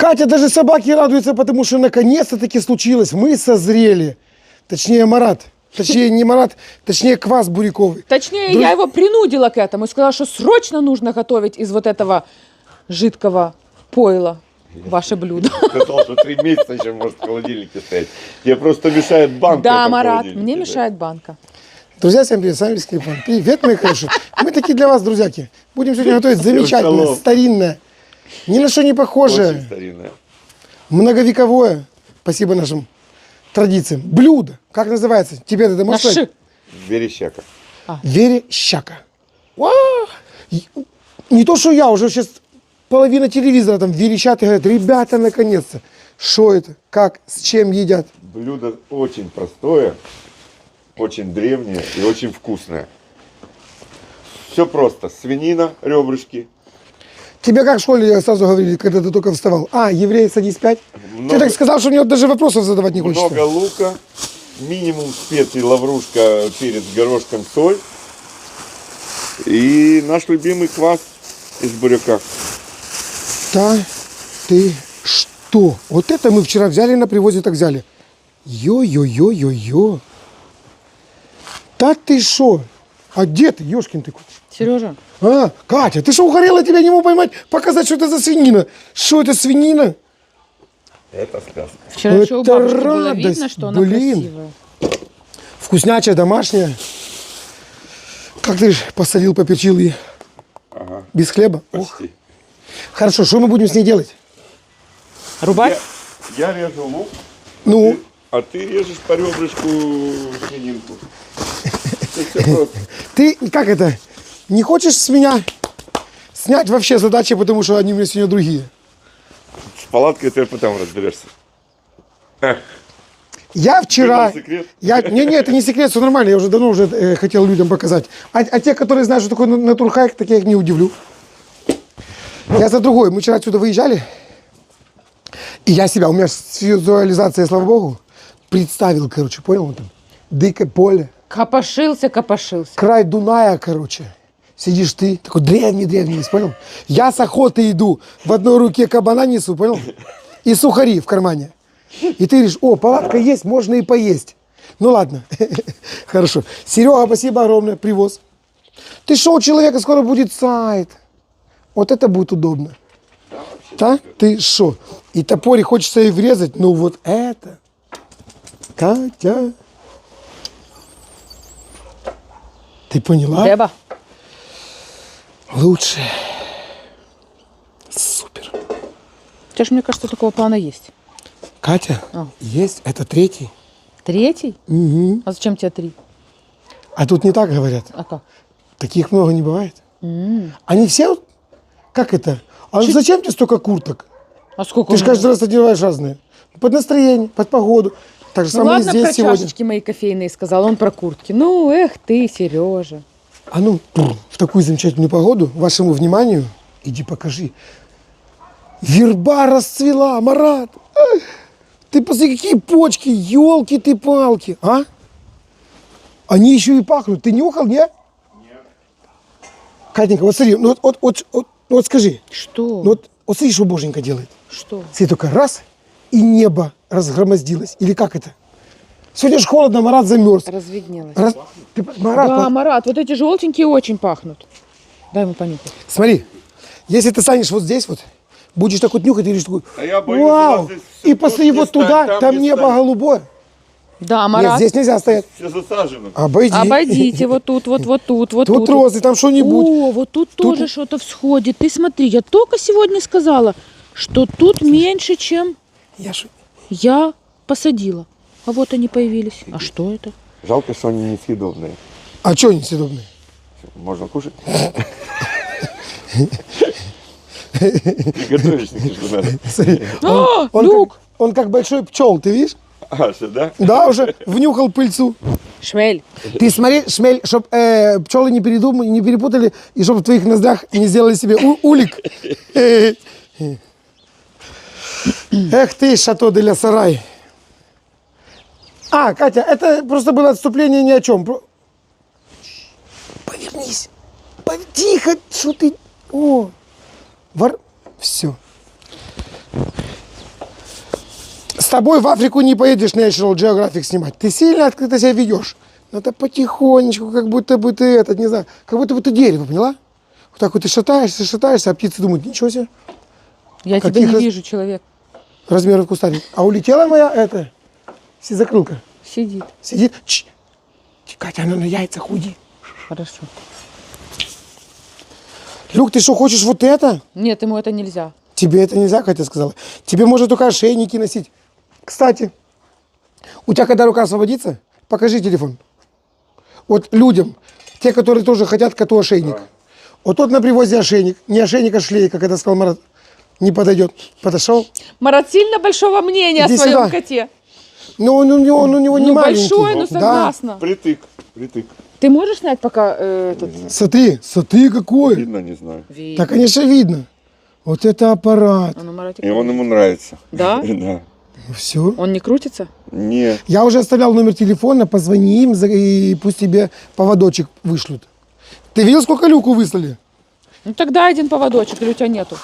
Катя, даже собаки радуются, потому что наконец-то таки случилось. Мы созрели. Точнее, Марат. Точнее, не Марат, точнее, квас буряковый. Точнее, я его принудила к этому и сказала, что срочно нужно готовить из вот этого жидкого пойла ваше блюдо. Сказал, что 3 месяца еще может в холодильнике стоять. Тебе просто мешает банка. Да, Марат, мне мешает банка. Друзья, всем привет, с вами Скрипан. Привет, мои хорошие. Мы такие для вас, друзьяки. Будем сегодня готовить замечательное, старинное, ни на что не похожее, Очень старинная. многовековое, спасибо нашим традициям, блюдо. Как называется? Тебе это можешь Наши. сказать? Верещака. Верещака. Не то, что я, уже сейчас половина телевизора там верещат и говорят, ребята, наконец-то, что это, как, с чем едят? Блюдо очень простое, очень древнее и очень вкусное. Все просто. Свинина, ребрышки. Тебе как в школе сразу говорили, когда ты только вставал? Еврей, садись 5. Ты Много- так сказал, что мне вот даже вопросов задавать не хочется. Много лука, минимум специй, лаврушка, перец, горошком, соль. И наш любимый квас из буряка. Да ты что? Вот это мы вчера взяли на привозе, так взяли. Йо-йо-йо-йо-йо. Да ты что? А где ты, ёшкин ты кот? Сережа, Катя, ты что, угорела, тебя не могу поймать, показать, что это за свинина? Что это свинина? Это сказка. вчера еще у Это бабушки было радость, видно, что она блин. красивая. Вкуснячая, домашняя. Как ты ж посолил, поперчил и Ага, без хлеба? Ох. почти. Хорошо, что мы будем с ней делать? Рубать? Я режу лук, Ну, а ты режешь по ребрышку свининку. Все просто. ты, как это, не хочешь с меня снять вообще задачи, потому что они у меня сегодня другие? С палаткой ты потом разберешься. Я вчера... Это секрет? Не, это не секрет, все нормально, я уже давно хотел людям показать. А те, которые знают, что такое натурхайк, так я их не удивлю. Я за другой. Мы вчера отсюда выезжали, и у меня визуализация, слава богу, представил, короче, понял? Вот там, дикое поле, Копошился. край Дуная, короче. Сидишь ты, такой древний, понял? Я с охоты иду, в одной руке кабана несу, понял? И сухари в кармане. И ты говоришь, палатка есть, можно и поесть. Ну ладно, хорошо. Серега, спасибо огромное, привоз. Ты шо, у человека скоро будет сайт. Вот это будет удобно. Да? Ты шо? И топорик хочется и врезать, ну вот это. Катя. Ты поняла? Деба. Лучше. Супер. У тебя же, мне кажется, такого плана есть. Катя, есть, это 3. 3? Угу. А зачем тебе 3? А тут не так говорят. А как? Таких много не бывает. Они все, как это? А зачем тебе столько курток? А сколько Ты же каждый раз одеваешь разные. Под настроение, под погоду. Так же Ну самое ладно, здесь про сегодня. чашечки мои кофейные сказал, он про куртки. Ну, эх ты, Сережа. А ну, в такую замечательную погоду, вашему вниманию, иди покажи. Верба расцвела, Марат. Эх, ты посмотри, какие почки, елки ты палки, а? Они еще и пахнут. Ты нюхал, не? Нет. Катенька, вот смотри, ну вот скажи. Что? Ну вот смотри, что Боженька делает. Что? Смотри, только раз, и небо разгромоздилось. Или как это? Сегодня же холодно, Марат замерз. Разведнелось. Марат, Да, Марат, вот эти желтенькие очень пахнут. Дай ему понюхать. смотри, если ты станешь вот здесь вот, будешь так вот нюхать, и говоришь такой, А я боюсь, у вау, вас здесь всё и посмотри тут не вот туда, стань, там не небо стань. голубое. Да, Нет, Марат. здесь нельзя стоять. Все засажено. Обойди. Обойдите вот тут, вот тут, вот Тут тут. розы, там что-нибудь. О, вот тут тоже что-то всходит. Ты смотри, я только сегодня сказала, что тут меньше, чем я посадила. А вот они появились. А что это? Жалко, что они несъедобные. А что они съедобные? Можно кушать? Приготовишь, что надо. Смотри, А, Люк! он как большой пчел, ты видишь? А, что, да? Да, уже внюхал пыльцу. Шмель. Ты смотри, шмель, чтоб пчелы не перепутали, и чтобы в твоих ноздрях не сделали себе улик. Эх ты, Шато де ля Сарай. Катя, это просто было отступление ни о чем. Повернись. Тихо, что ты... Все. тобой в Африку не поедешь National Geographic снимать. Ты сильно открыто себя ведешь. Надо потихонечку, как будто бы ты этот, не знаю, как будто бы ты дерево, поняла? Вот так вот ты шатаешься, а птицы думают, ничего себе. Я тебя Каких не раз- вижу, человек. Размеров кустарник. А улетела моя эта закрылка. Сидит. Сидит. Катя, она на яйцах, уйди. Хорошо. Люк, ты что, хочешь вот это? Нет, ему это нельзя. Тебе это нельзя, Катя сказала. Тебе можно только ошейники носить. Кстати, у тебя когда рука освободится, покажи телефон. Вот людям, те, которые тоже хотят коту ошейник. Вот тот на привозе ошейник. Не ошейник, а шлейка, когда сказал Марат, не подойдет. Подошел. Марат сильно большого мнения Иди о своем сюда. коте. Но он у него не Ну, маленький. большой, ну Да. согласна. Притык. Ты можешь снять пока этот? Смотри какой. Видно, не знаю. Да, конечно, видно. Вот это аппарат. А ну, Маратик. И он ему нравится. Да? Да. Все. Он не крутится? Нет. Я уже оставлял номер телефона, позвони им, и пусть тебе поводочек вышлют. Ты видел, сколько Люку выслали? Ну тогда один поводочек, или у тебя нету?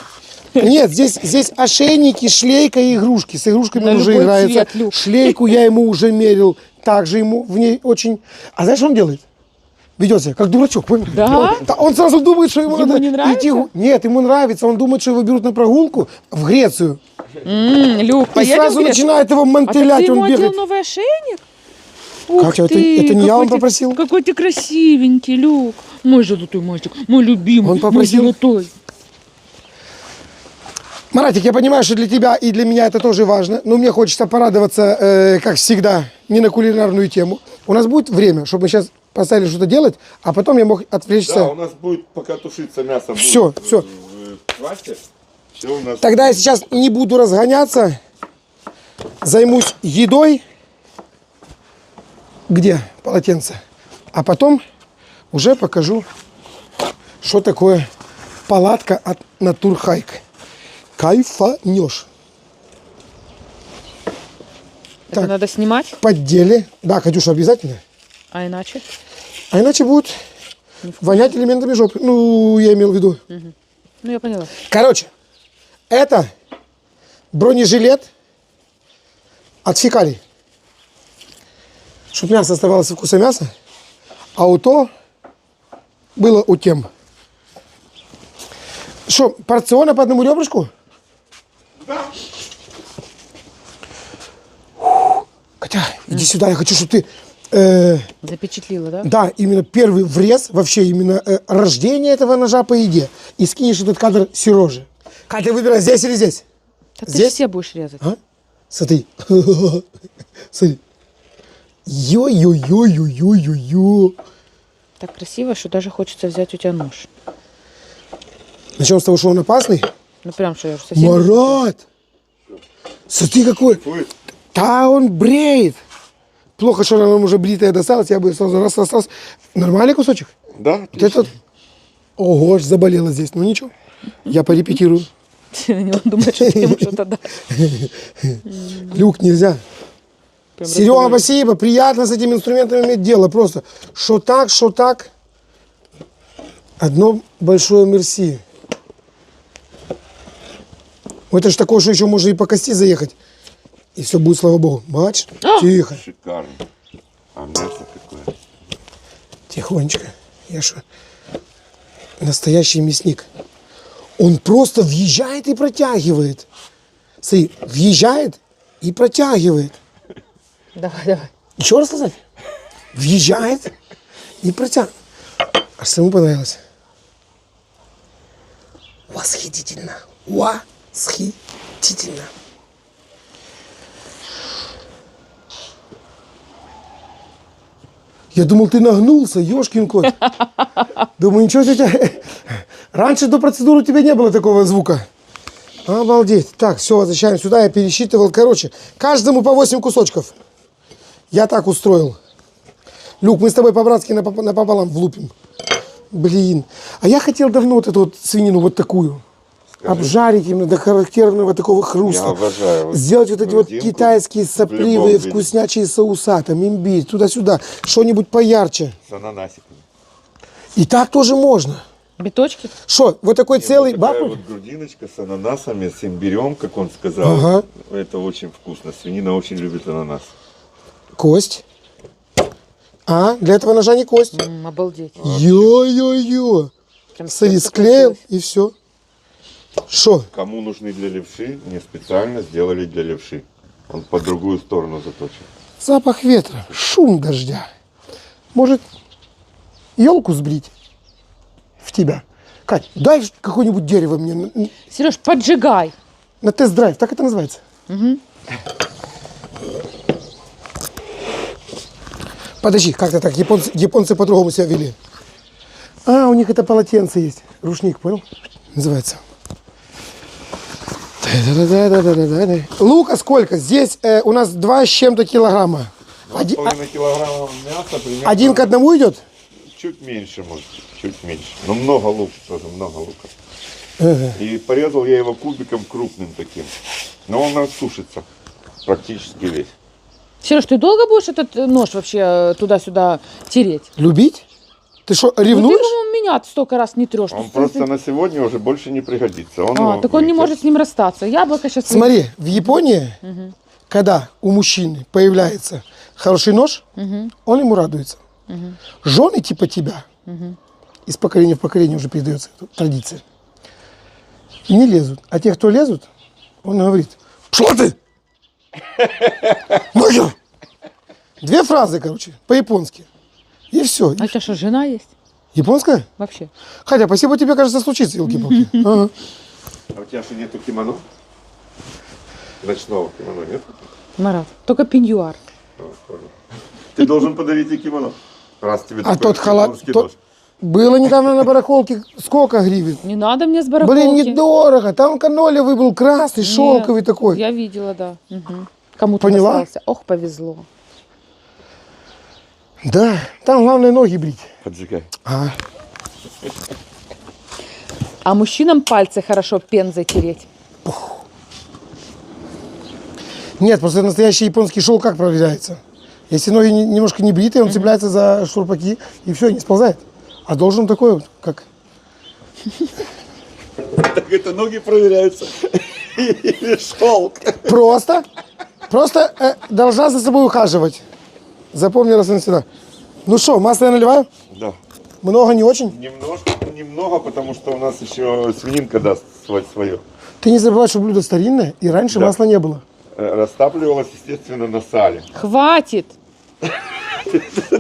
Нет, здесь ошейники, шлейка и игрушки. С игрушками На он уже любой играется. цвет, Люк. Шлейку я ему уже мерил. Также ему в ней очень... А знаешь, что он делает? Ведет себя как дурачок, понял? Да? Он сразу думает, что ему Ему надо не нравится? идти... Нет, ему нравится. Он думает, что его берут на прогулку в Грецию. Люк, И поедем сразу в Грецию? начинает его А так мантелять, ты ему он одел бегает. новый ошейник? Ух Катя, ты, это не я какой вам ты- попросил? Какой ты красивенький, Люк. Мой золотой мальчик, мой любимый, Он мой попросил? золотой. Маратик, я понимаю, что для тебя и для меня это тоже важно, но мне хочется порадоваться, как всегда, не на кулинарную тему. У нас будет время, чтобы мы сейчас поставили что-то делать, а потом я мог отвлечься. Да, у нас будет, пока тушится мясо, будет Всё, всё. в хвасте. Все у нас. Тогда я сейчас не буду разгоняться, займусь едой. Где полотенце? А потом уже покажу, что такое палатка от Натурхайк. Кайфанешь. Это Так. надо снимать, Поддели. Да, Катюша, обязательно. а иначе? А иначе будет вонять элементами жопы. Ну, я имел в виду. Ну, я поняла. Короче, это бронежилет от фекалий. Чтобы мясо оставалось со вкусом мяса, а у то было у тем. Что, порциона по одному ребрышку? Да. Катя, иди сюда, я хочу, чтобы ты... Запечатлила, да? Да, именно первый врез, вообще именно рождение этого ножа по еде. И скинешь этот кадр Сереже. Катя, выбирай, здесь или здесь? Да ты Здесь? все будешь резать. А? Смотри. Смотри. Йо-йо-йо-йо-йо-йо-йо. Так красиво, что даже хочется взять у тебя нож. Начнем с того, что он опасный. Ну, прям, что я уже совсем... Марат! Смотри, какой. Ой, Да, он бреет. Плохо, что нам уже бритая досталась. Я бы сразу раз. Нормальный кусочек? да, Вот этот... Ого, аж заболела здесь. Ну ничего. Я порепетирую. Он думает, что ты ему что-то дашь. Люк, нельзя. Прям Серега, разговаривать. спасибо. Приятно с этими инструментами иметь дело. Просто что так. Одно большое мерси. Вот это ж такое, что еще можно и по кости заехать. И все будет, слава богу. Бач, тихо, шикарно. А мясо какое. тихонечко. Я что, настоящий мясник. Он просто въезжает и протягивает. Смотри, въезжает и протягивает. Давай. Еще раз сказать? Въезжает и протягивает. Аж самому понравилось. Восхитительно. Восхитительно. Я думал, ты нагнулся, ёшкин кот. Думаю, ничего себе. Раньше до процедуры у тебя не было такого звука. Обалдеть. Так, все, возвращаем сюда. Я пересчитывал. Короче, каждому по 8 кусочков. Я так устроил. Люк, мы с тобой по-братски напополам влупим. Блин. А я хотел давно вот эту вот свинину вот такую. Обжарить именно до характерного такого хруста. Я обожаю. Вот Сделать вот эти вот грудинку китайские в сопливые, любом виде. вкуснячие соуса, там имбирь, туда-сюда. Что-нибудь поярче. С ананасиками. И так тоже можно. Биточки? Что, вот такой целый Вот такая бакуль? вот грудиночка с ананасами, с имбирем, как он сказал. Ага. Это очень вкусно. Свинина очень любит ананас. Кость. А, для этого ножа не кость. Обалдеть. Ё-ё-ё. Прям Смотри, сердце склеил получилось. и все. Что? Кому нужны для левши, не специально сделали для левши. Он по другую сторону заточен. Запах ветра, шум дождя. Может, елку сбрить в тебя? Кать, дай какое-нибудь дерево мне Сереж, поджигай. на тест-драйв. Так это называется? Подожди, как-то так. Японцы по-другому себя вели. А, у них это полотенце есть. Рушник, понял? Называется. Да-да-да-да-да-да-да. Лука сколько? Здесь у нас 2 с чем-то килограмма. 2,5 килограмма мяса примерно. 1 к 1 идет? Чуть меньше, может, чуть меньше. Но много лука тоже, много лука. И порезал я его кубиком крупным таким. Но он рассушится практически весь. Сереж, ты долго будешь этот нож вообще туда-сюда тереть? Любить? Ты что, Ну, ты, ревнуешь? по-моему, меня столько раз не трешь. Он Ну, просто ты- на сегодня уже больше не пригодится. Он А, его так он не вытер. может с ним расстаться. Яблоко сейчас... Смотри, в Японии, когда у мужчины появляется хороший нож, он ему радуется. Жены типа тебя, из поколения в поколение уже передается эта традиция, не лезут. А те, кто лезут, он говорит: «Пшла ты! Нахер!» 2 фразы, короче, по-японски. И все. А у тебя что, жена есть? Японская? Вообще? Хотя, спасибо тебе, кажется, случится, елки-палки. Ага. А у тебя же нету кимоно? Ночного кимоно нет? Марат, только пеньюар. Ты должен подарить ей кимоно. Раз тебе А такой тот халат... японский тот- нож. Было недавно на барахолке, сколько гривен? Не надо мне с барахолки. Блин, недорого. Там канолевый был красный, Нет, шелковый такой. Я видела, да. Мгм. Кому-то Поняла? достался. Ох, повезло. Да, там главное ноги брить. Поджигай. А, А мужчинам пальцы хорошо пензой тереть. нет, просто настоящий японский шелк как проверяется? Если ноги немножко не бритые, он цепляется за шурпаки и все, не сползает. А должен такой вот, как... Так это ноги проверяются. Или шелк. Просто должна за собой ухаживать. Запомни раз и навсегда. Ну что, масло я наливаю? Да. Много, не очень? Немного, потому что у нас еще свининка даст свое. Ты не забывай, что блюдо старинное, и раньше Да. масла не было. Растапливалось, естественно, на сале. Хватит.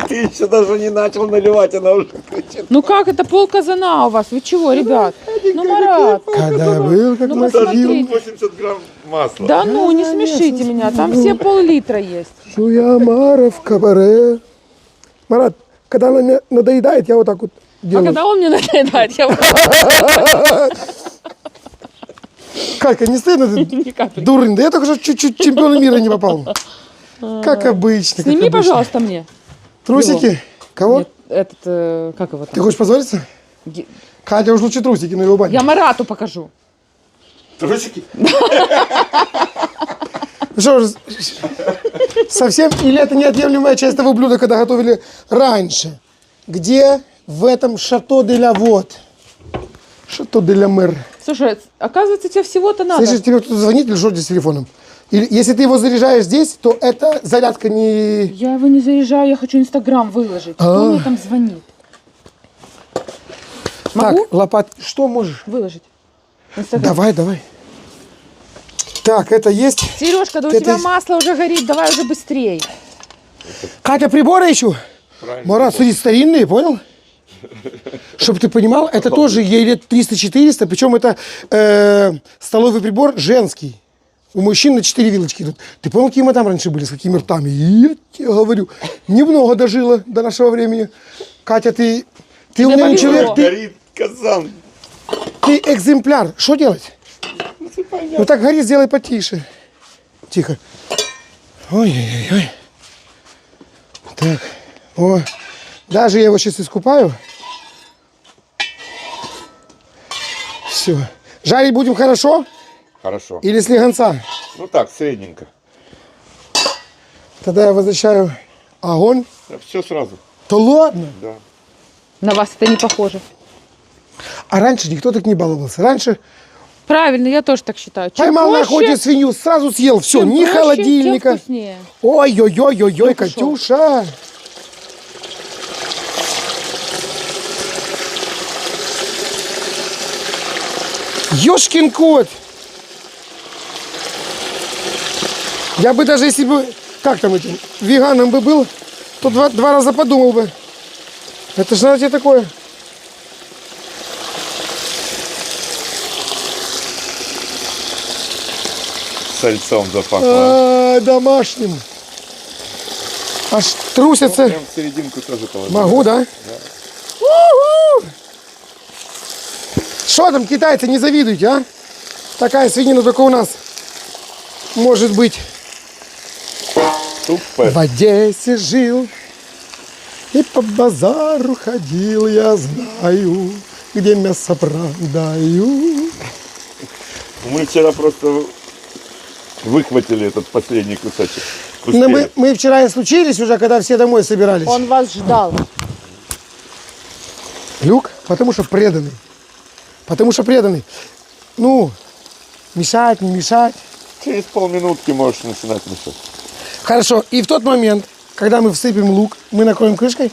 Ты еще даже не начал наливать, она уже кричит. Ну как это полказана у вас? Вы чего, ребят? Ну, Марат. Когда был, как Ну, носил. посмотри. 80 грамм масла. Да ну, не смешите меня. Там все пол-литра есть. Суямара в кабаре. Марат, когда она мне надоедает, я вот так вот А делаю. когда он мне надоедает, я Катька, не стыдно? Ты ни капли. дурень, да я только что чуть-чуть чемпион мира не попал. Как обычно. как Сними, обычно. пожалуйста, мне. Трусики? Кого? Нет, этот, как его Ты там? хочешь позориться? Ге- Катя, уж лучше трусики на его бане. Я Марату покажу. Трусики? Ну что ж, совсем, или это неотъемлемая часть того блюда, когда готовили раньше? Где в этом шато де ля вот? Шато де ля мэр. Слушай, оказывается, тебе всего-то надо. Слышишь, тебе кто-то звонит или что здесь с телефоном? Или если ты его заряжаешь здесь, то эта зарядка не... Я его не заряжаю, я хочу Инстаграм выложить. Кто мне там звонит? Могу Так, лопат, что можешь? выложить? Инстаграм. Давай. Так, это есть. Сережка, да у Это тебя есть. масло уже горит, давай уже быстрее. Катя, приборы еще? Правильно. Марат, смотри, старинные, понял? Чтобы ты понимал, это тоже ей лет 300-400, причем это столовый прибор женский. У мужчин на 4 вилочки идут. Ты понял, какие мы там раньше были, с какими ртами? Я тебе говорю, немного дожила до нашего времени. Катя, ты умный повезло. человек, Горит казан. ты экземпляр. Что делать? Ну так гори, сделай потише. Тихо. Ой-ой-ой. Так. О. Даже я его сейчас искупаю. Все. Жарить будем хорошо Хорошо. или слегонца? Ну так, средненько. Тогда я возвращаю огонь. Все сразу. То ладно. Да. На вас это не похоже. А раньше никто так не баловался. Раньше Правильно, я тоже так считаю. Чем поймал на проще, охоте свинью, сразу съел. Все, чем ни проще, холодильника. тем вкуснее. Ой-ой-ой-ой-ой, Ну, пошел. Катюша. Ёшкин кот. Я бы даже если бы, как там этим, веганом бы был, то два раза подумал бы. Это же знаете такое. Сальцом запахло. Домашним. Аж трусятся. Прям в серединку тоже положил. Могу, да? Что там, китайцы, не завидуйте, а? Такая свинина только у нас может быть. Супер. В Одессе жил и по базару ходил, я знаю, где мясо продаю. Мы вчера просто выхватили этот последний кусочек. Но Успели. мы вчера и случились уже, когда все домой собирались. Он вас ждал. Люк, потому что преданный. Потому что преданный. Ну, мешать, не мешать. Через полминутки можешь начинать мешать. Хорошо, и в тот момент, когда мы всыпем лук, мы накроем крышкой.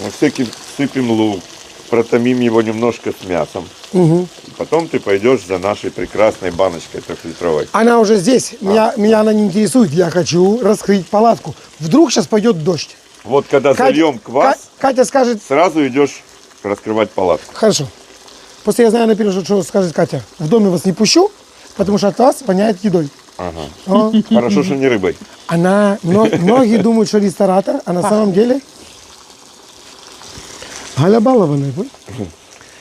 Мы всякий сыпем лук, протомим его немножко с мясом. Угу. И потом ты пойдешь за нашей прекрасной баночкой трехлитровой. Она уже здесь. Меня она не интересует. Я хочу раскрыть палатку. Вдруг сейчас пойдет дождь. Вот когда зальем квас, Катя скажет, сразу идешь раскрывать палатку. хорошо. Просто я знаю наперед, что скажет Катя. В доме вас не пущу, потому что от вас воняет едой. Ага. О, Хорошо, что не рыбой. многие думают, что ресторатор, а на самом деле Галя балованная. понял?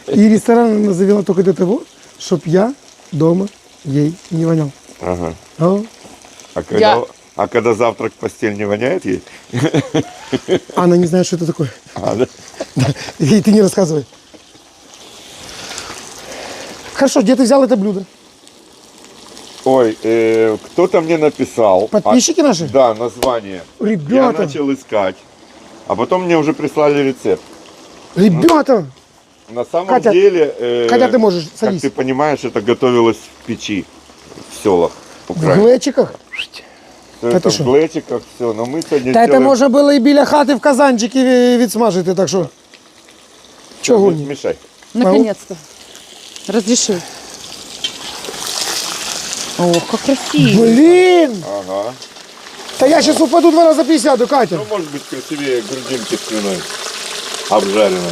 И ресторан она завела только для того, чтобы я дома ей не вонял. Ага. О, А когда завтрак в постель не воняет ей? она не знает, что это такое. А, да? И ты не рассказывай. Хорошо, где ты взял это блюдо? Ой, кто-то мне написал. Подписчики наши? Да, название. Я Ребята, начал искать. А потом мне уже прислали рецепт. ребята, На самом Катя, деле, Катя, ты можешь, как садись. ты понимаешь, это готовилось в печи, в селах В Украины. глечиках? Все Та это ты в що? глечиках, все. Но мы сегодня Та це сделаем... можна було і біля хати в казанчики відсмажити, так що. Чого ні? Мешай. Наконец-то. Разрешил. Ох, как красиво. Блін! Ага. Та я зараз упаду 2 рази присяду, Катя. Ну, может быть, красивее грудинки свиной. Обжаренной.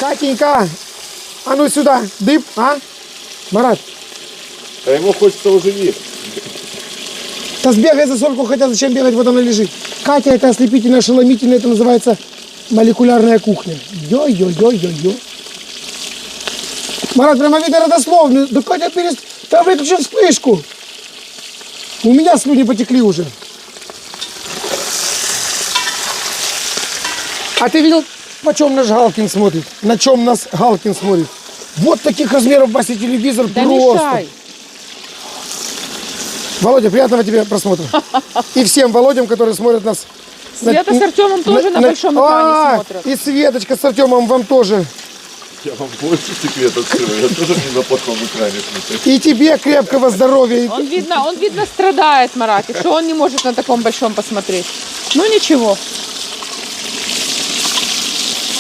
Катенька, а ну сюди, дип, а? Марат, А ему хочется уже есть. та сбегай за сольку, хотя зачем бегать, вот она лежит. Катя, это ослепительно, ошеломительно, это называется молекулярная кухня. Йо-йо-йо-йо-йо. Марат, прямо видно родословную. Да Катя, да выключи вспышку. У меня слюни потекли уже. А ты видел, почем наш Галкин смотрит? На чем нас Галкин смотрит? Вот таких размеров, Вася, телевизор Да просто. мешай. Володя, приятного тебе просмотра. И всем Володям, которые смотрят нас. Света с Артемом тоже на большом экране смотрят. И Светочка с Артемом вам тоже. Я вам больше секрет открою. Я тоже не на плохом экране смотрю. И тебе крепкого здоровья. Он видно страдает, Маратик, что он не может на таком большом посмотреть. Ну ничего.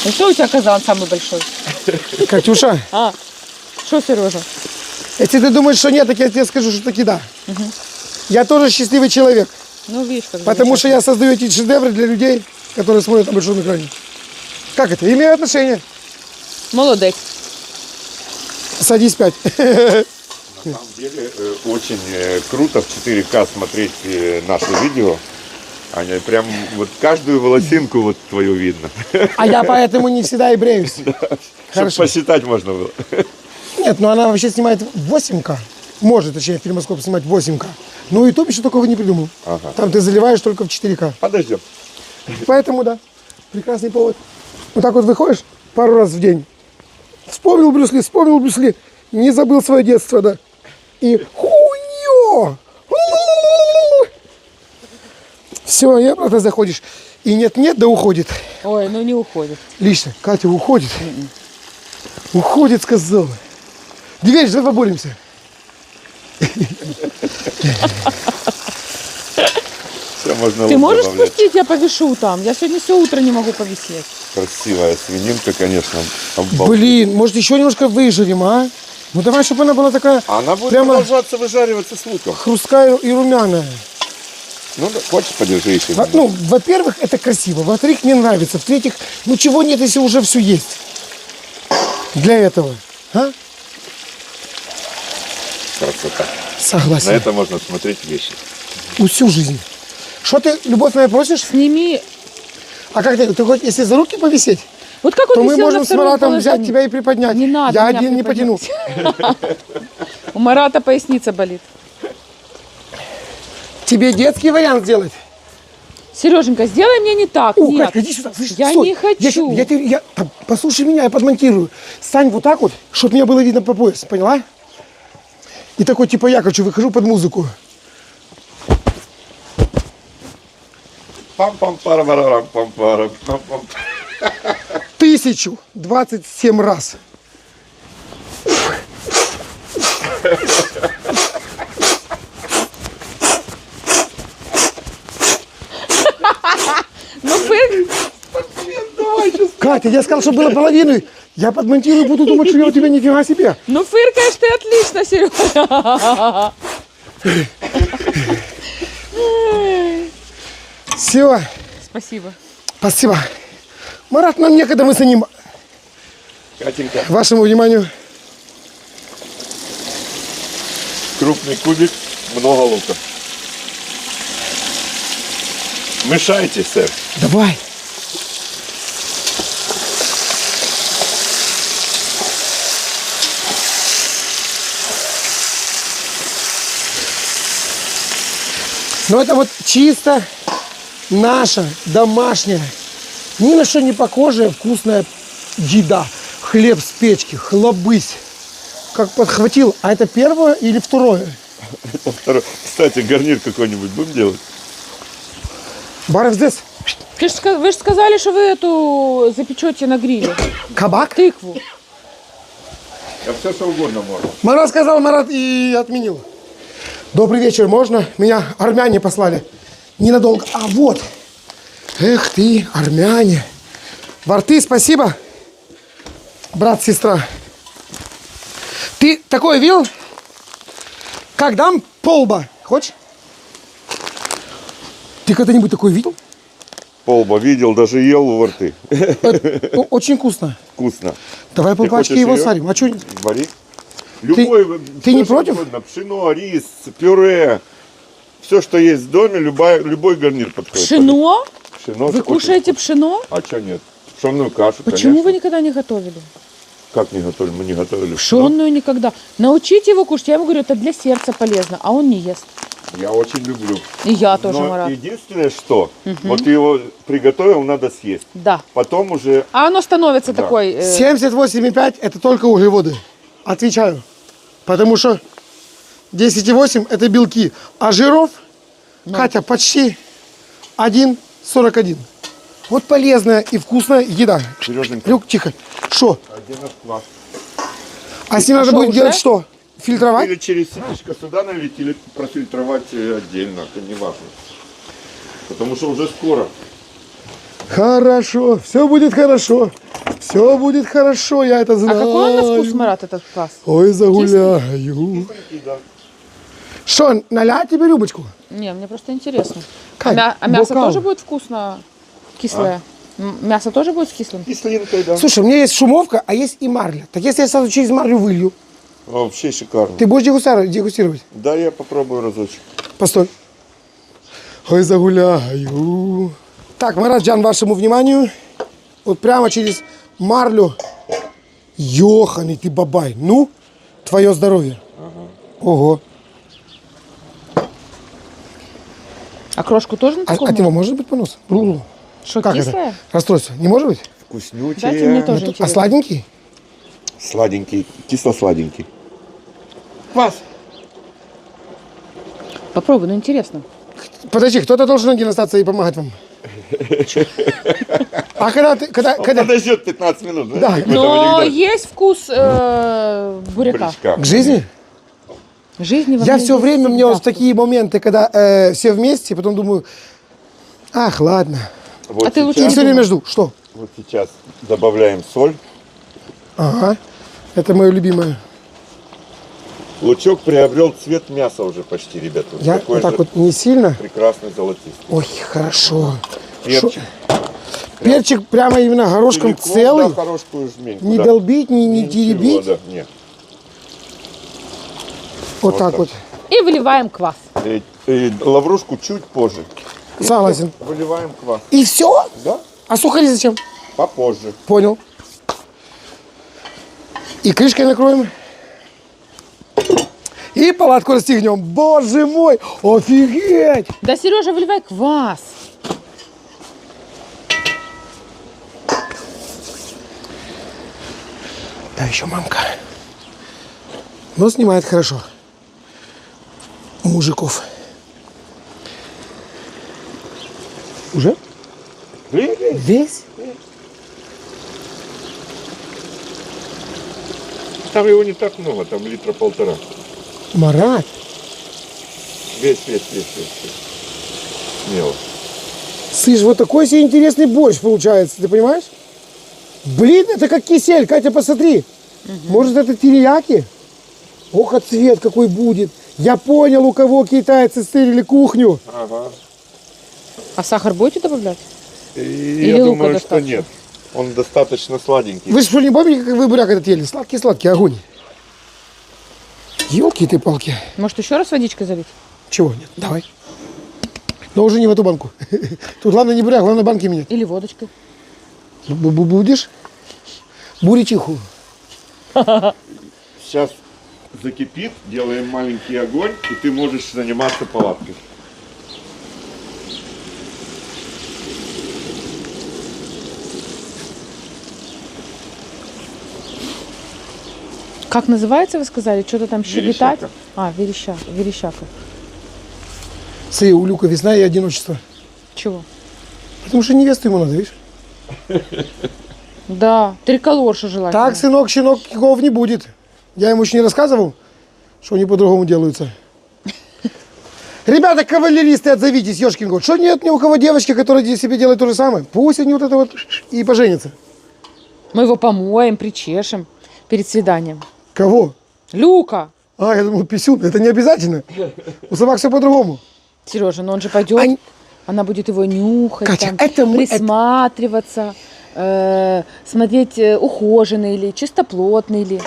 И что у тебя казан самый большой? Катюша, А, что, Сережа? если ты думаешь, что нет, так я тебе скажу, что таки да. Я тоже счастливый человек. Ну видишь, как Потому что я создаю эти шедевры для людей, которые смотрят на большом экране. Как это? Имею отношение. Молодец. Садись 5. На самом деле очень круто в 4К смотреть наши видео. Аня, прям вот каждую волосинку вот твою видно. А я поэтому не всегда и бреюсь. Чтобы Хорошо. посчитать можно было. Нет, ну она вообще снимает 8К. Может, точнее, фильмоскоп снимать 8К. Но YouTube еще такого не придумал. Ага. Там ты заливаешь только в 4К. Подождем. Поэтому, да, прекрасный повод. Вот так вот выходишь пару раз в день. Вспомнил Брюс Ли, не забыл свое детство, да. И хуйо! Все, и обратно заходишь. И нет-нет, да уходит. Ой, ну не уходит. Лично, Катя уходит. Уходит, сказал. Дверь, давай поборемся. Все, можно Ты лук можешь добавлять. спустить, я повешу там? Я сегодня все утро не могу повисеть. Красивая свининка, конечно. обалдеть. Блин, может еще немножко выжарим, а? Ну давай, чтобы она была такая А она будет прямо продолжаться выжариваться с луком. хрусткая и румяная. Ну, да, хочешь, подержи еще. Ну, во-первых, это красиво. Во-вторых, мне нравится. В-третьих, ну чего нет, если уже все есть. Для этого. А? Красота. Согласен. На это можно смотреть вещи. Всю жизнь. Что ты, любовь моя, просишь? Сними. А как ты хоть если за руки повисеть, Вот как он то мы висел на можем с втором Маратом взять положении. тебя и приподнять. Не надо Я меня один не потяну. приподнять. У Марата поясница болит. Тебе детский вариант сделать? Сереженька, сделай мне не так. О, Нет. Катька, иди сюда. Слышь, Я стой. не хочу. Послушай меня, я подмонтирую. Стань вот так вот, чтобы меня было видно по пояс, поняла? И такой, типа, я хочу, выхожу под музыку. Пам-пам-парам-парам, пам-парам, пам-пам. 1027 раз. Ну, фырк. Катя, я сказал, что было половиной. Я подмонтирую, буду думать, что я у тебя нифига себе. Ну, фыркаешь ты отлично, Сережа. Все, Спасибо. спасибо. Марат, нам некогда, мы с ним. Катенька, Вашему вниманию. крупный кубик, много лука. Мешайте, сэр. Давай. Но это вот чисто наша, домашняя, ни на что не похожая вкусная еда. Хлеб с печки, хлобысь. Как подхватил. А это первое или второе? Второй. Кстати, гарнир какой-нибудь будем делать? Баров здесь. Вы же сказали, что вы эту запечете на гриле. Кабак? Тыкву. Я все, что угодно можно. Марат сказал, Марат и отменил. Добрый вечер, можно? Меня армяне послали. Ненадолго. А вот. Эх ты, армяне. Во рты спасибо, брат, сестра. Ты такое видел? Как дам полба? Хочешь? Ты когда-нибудь такое видел? Полба видел, даже ел во рты. Очень вкусно. Вкусно. Давай Ты полпачки хочешь его её? сварим. А что? Вари. Любой, ты всё, не что против? угодно. Пшено, рис, пюре. Все, что есть в доме, любой гарнир подходит. Пшено? Пшено Вы очень кушаете пшено? вкусно. А что нет? Пшенную кашу, Почему конечно. вы никогда не готовили? Как не готовили? Мы не готовили. Пшенную никогда. Научите его кушать. Я ему говорю, это для сердца полезно, а он не ест. Я очень люблю. И я тоже, Но Марат. единственное, что вот ты его приготовил, надо съесть. Да. Потом уже А оно становится Да. такой... 78,5 это только углеводы. Отвечаю. Потому что 10,8 это белки. А жиров, Катя, почти 1,41. Вот полезная и вкусная еда. Сереженька. Люк, тихо. Что? один отклад. А с ним надо что, будет уже? делать что? Фильтровать? Или через ситечко сюда налить, или профильтровать отдельно, это не важно. Потому что уже скоро. Хорошо. Все будет хорошо. Все будет хорошо, я это А знаю. какой он на вкус, Марат, этот квас? Ой, загуляю. Что, налять тебе рюмочку? Не, мне просто интересно. Кать, А мясо бокал. тоже будет вкусно кислое? Мясо тоже будет с кислым? Кислинкой, да. Слушай, у меня есть шумовка, а есть и марля. Так если я сразу через марлю вылью, Вообще шикарно. ты будешь дегустировать? Да, я попробую разочек. Постой. Ой, загуляю. Так, Маратджан, вашему вниманию. Вот прямо через марлю. Ёханый ты бабай. Ну, твое здоровье. Ого. А крошку тоже на А таком? от него может быть понос? Бру-бру. Что, Как кислое? это? Расстройство. Не может быть? Вкуснючее. Дайте мне тоже А интересно. сладенький? Сладенький, кисло-сладенький. Квас. Попробуй, ну интересно. Подожди, кто-то должен один остаться и помогать вам. А когда ты, Он подождет 15 минут, знаешь, Да. как в этом Но анекдоте. есть вкус буряка. Бурячка. к жизни? Жизни во Я мне все есть время, мне всегда вот вкус. такие моменты, когда все вместе, потом думаю, ах, ладно. Вот А ты лучше И сейчас, все время жду. Что? вот сейчас добавляем соль. Ага. Это мое любимое. Лучок приобрел цвет мяса уже почти, ребята. Я Такой вот так же вот не сильно. прекрасный золотистый. Ой, хорошо. Перчик. Перчик прямо именно горошком Целиком, целый. Да, хорошую жменьку. Не да. долбить, не Ничего, теребить. да, нет. Вот так так. вот. И выливаем квас. Лаврушку чуть позже. Согласен. Выливаем квас. И все? Да? А сухари зачем? Попозже. Понял. И крышкой накроем. И палатку расстегнем. Боже мой, офигеть! Да, Сережа, выливай квас. Да, еще мамка. Но снимает хорошо. Мужиков. Уже? Весь? Там его не так много, там литра полтора. Марат. Весь. Смело. Слышь, вот такой себе интересный борщ получается, ты понимаешь? Блин, это как кисель, Катя, посмотри. Может, это терияки? Ох, а цвет какой будет. Я понял, у кого китайцы стырили кухню. Ага. А сахар будете добавлять? И я лука думаю, что достаточно? нет. Он достаточно сладенький. Вы что, не помните, как вы буряк этот ели? Сладкий-сладкий огонь. Елки ты палки. Может, еще раз водичкой залить? Чего нет? Давай. Но уже не в эту банку. Тут главное не буряк, главное банки менять. Или водочкой? Будешь? Буричиху. Сейчас закипит, делаем маленький огонь, и ты можешь заниматься палаткой. Как называется, вы сказали? Что-то там щебетать? Верещака. А, верещака. Смотри, у Люка весна и одиночество. Чего? Потому что невесту ему надо, видишь? Да, триколорша желательно. Так, сынок, щенок, киков не будет. Я ему еще не рассказывал, что они по-другому делаются. Ребята, кавалеристы, отзовитесь, ёшкин кот. Что нет ни у кого девочки, которые себе делают то же самое? Пусть они вот это вот и поженятся. Мы его помоем, причешем перед свиданием. Кого? Люка! А, я думал, писюн. Это не обязательно. У собак все по-другому. Сережа, но он же пойдет, Ань- она будет его нюхать, Катя, там, это мы- присматриваться, смотреть, ухоженный ли, чистоплотный ли.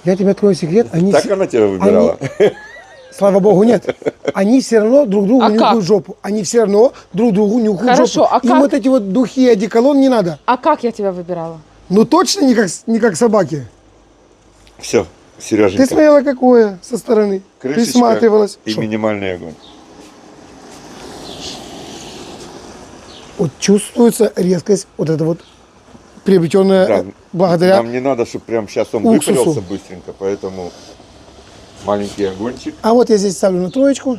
Я тебе открою секрет. Они Так все- она тебя выбирала. Слава богу, нет. Они все равно друг другу А нюхают как? жопу. Они все равно друг другу нюхают Хорошо, жопу. а Им как? вот эти вот духи и одеколон не надо. А как я тебя выбирала? Ну точно не как собаки. Все, Ты Сереженька. смотрела какое со стороны. Крышечка Присматривалась. и Шо? минимальный огонь. Вот чувствуется резкость, вот это вот приобретенная Да, благодаря... Нам не надо, чтобы прям сейчас он уксусу. выпарился быстренько, поэтому маленький огончик. А вот я здесь ставлю на троечку.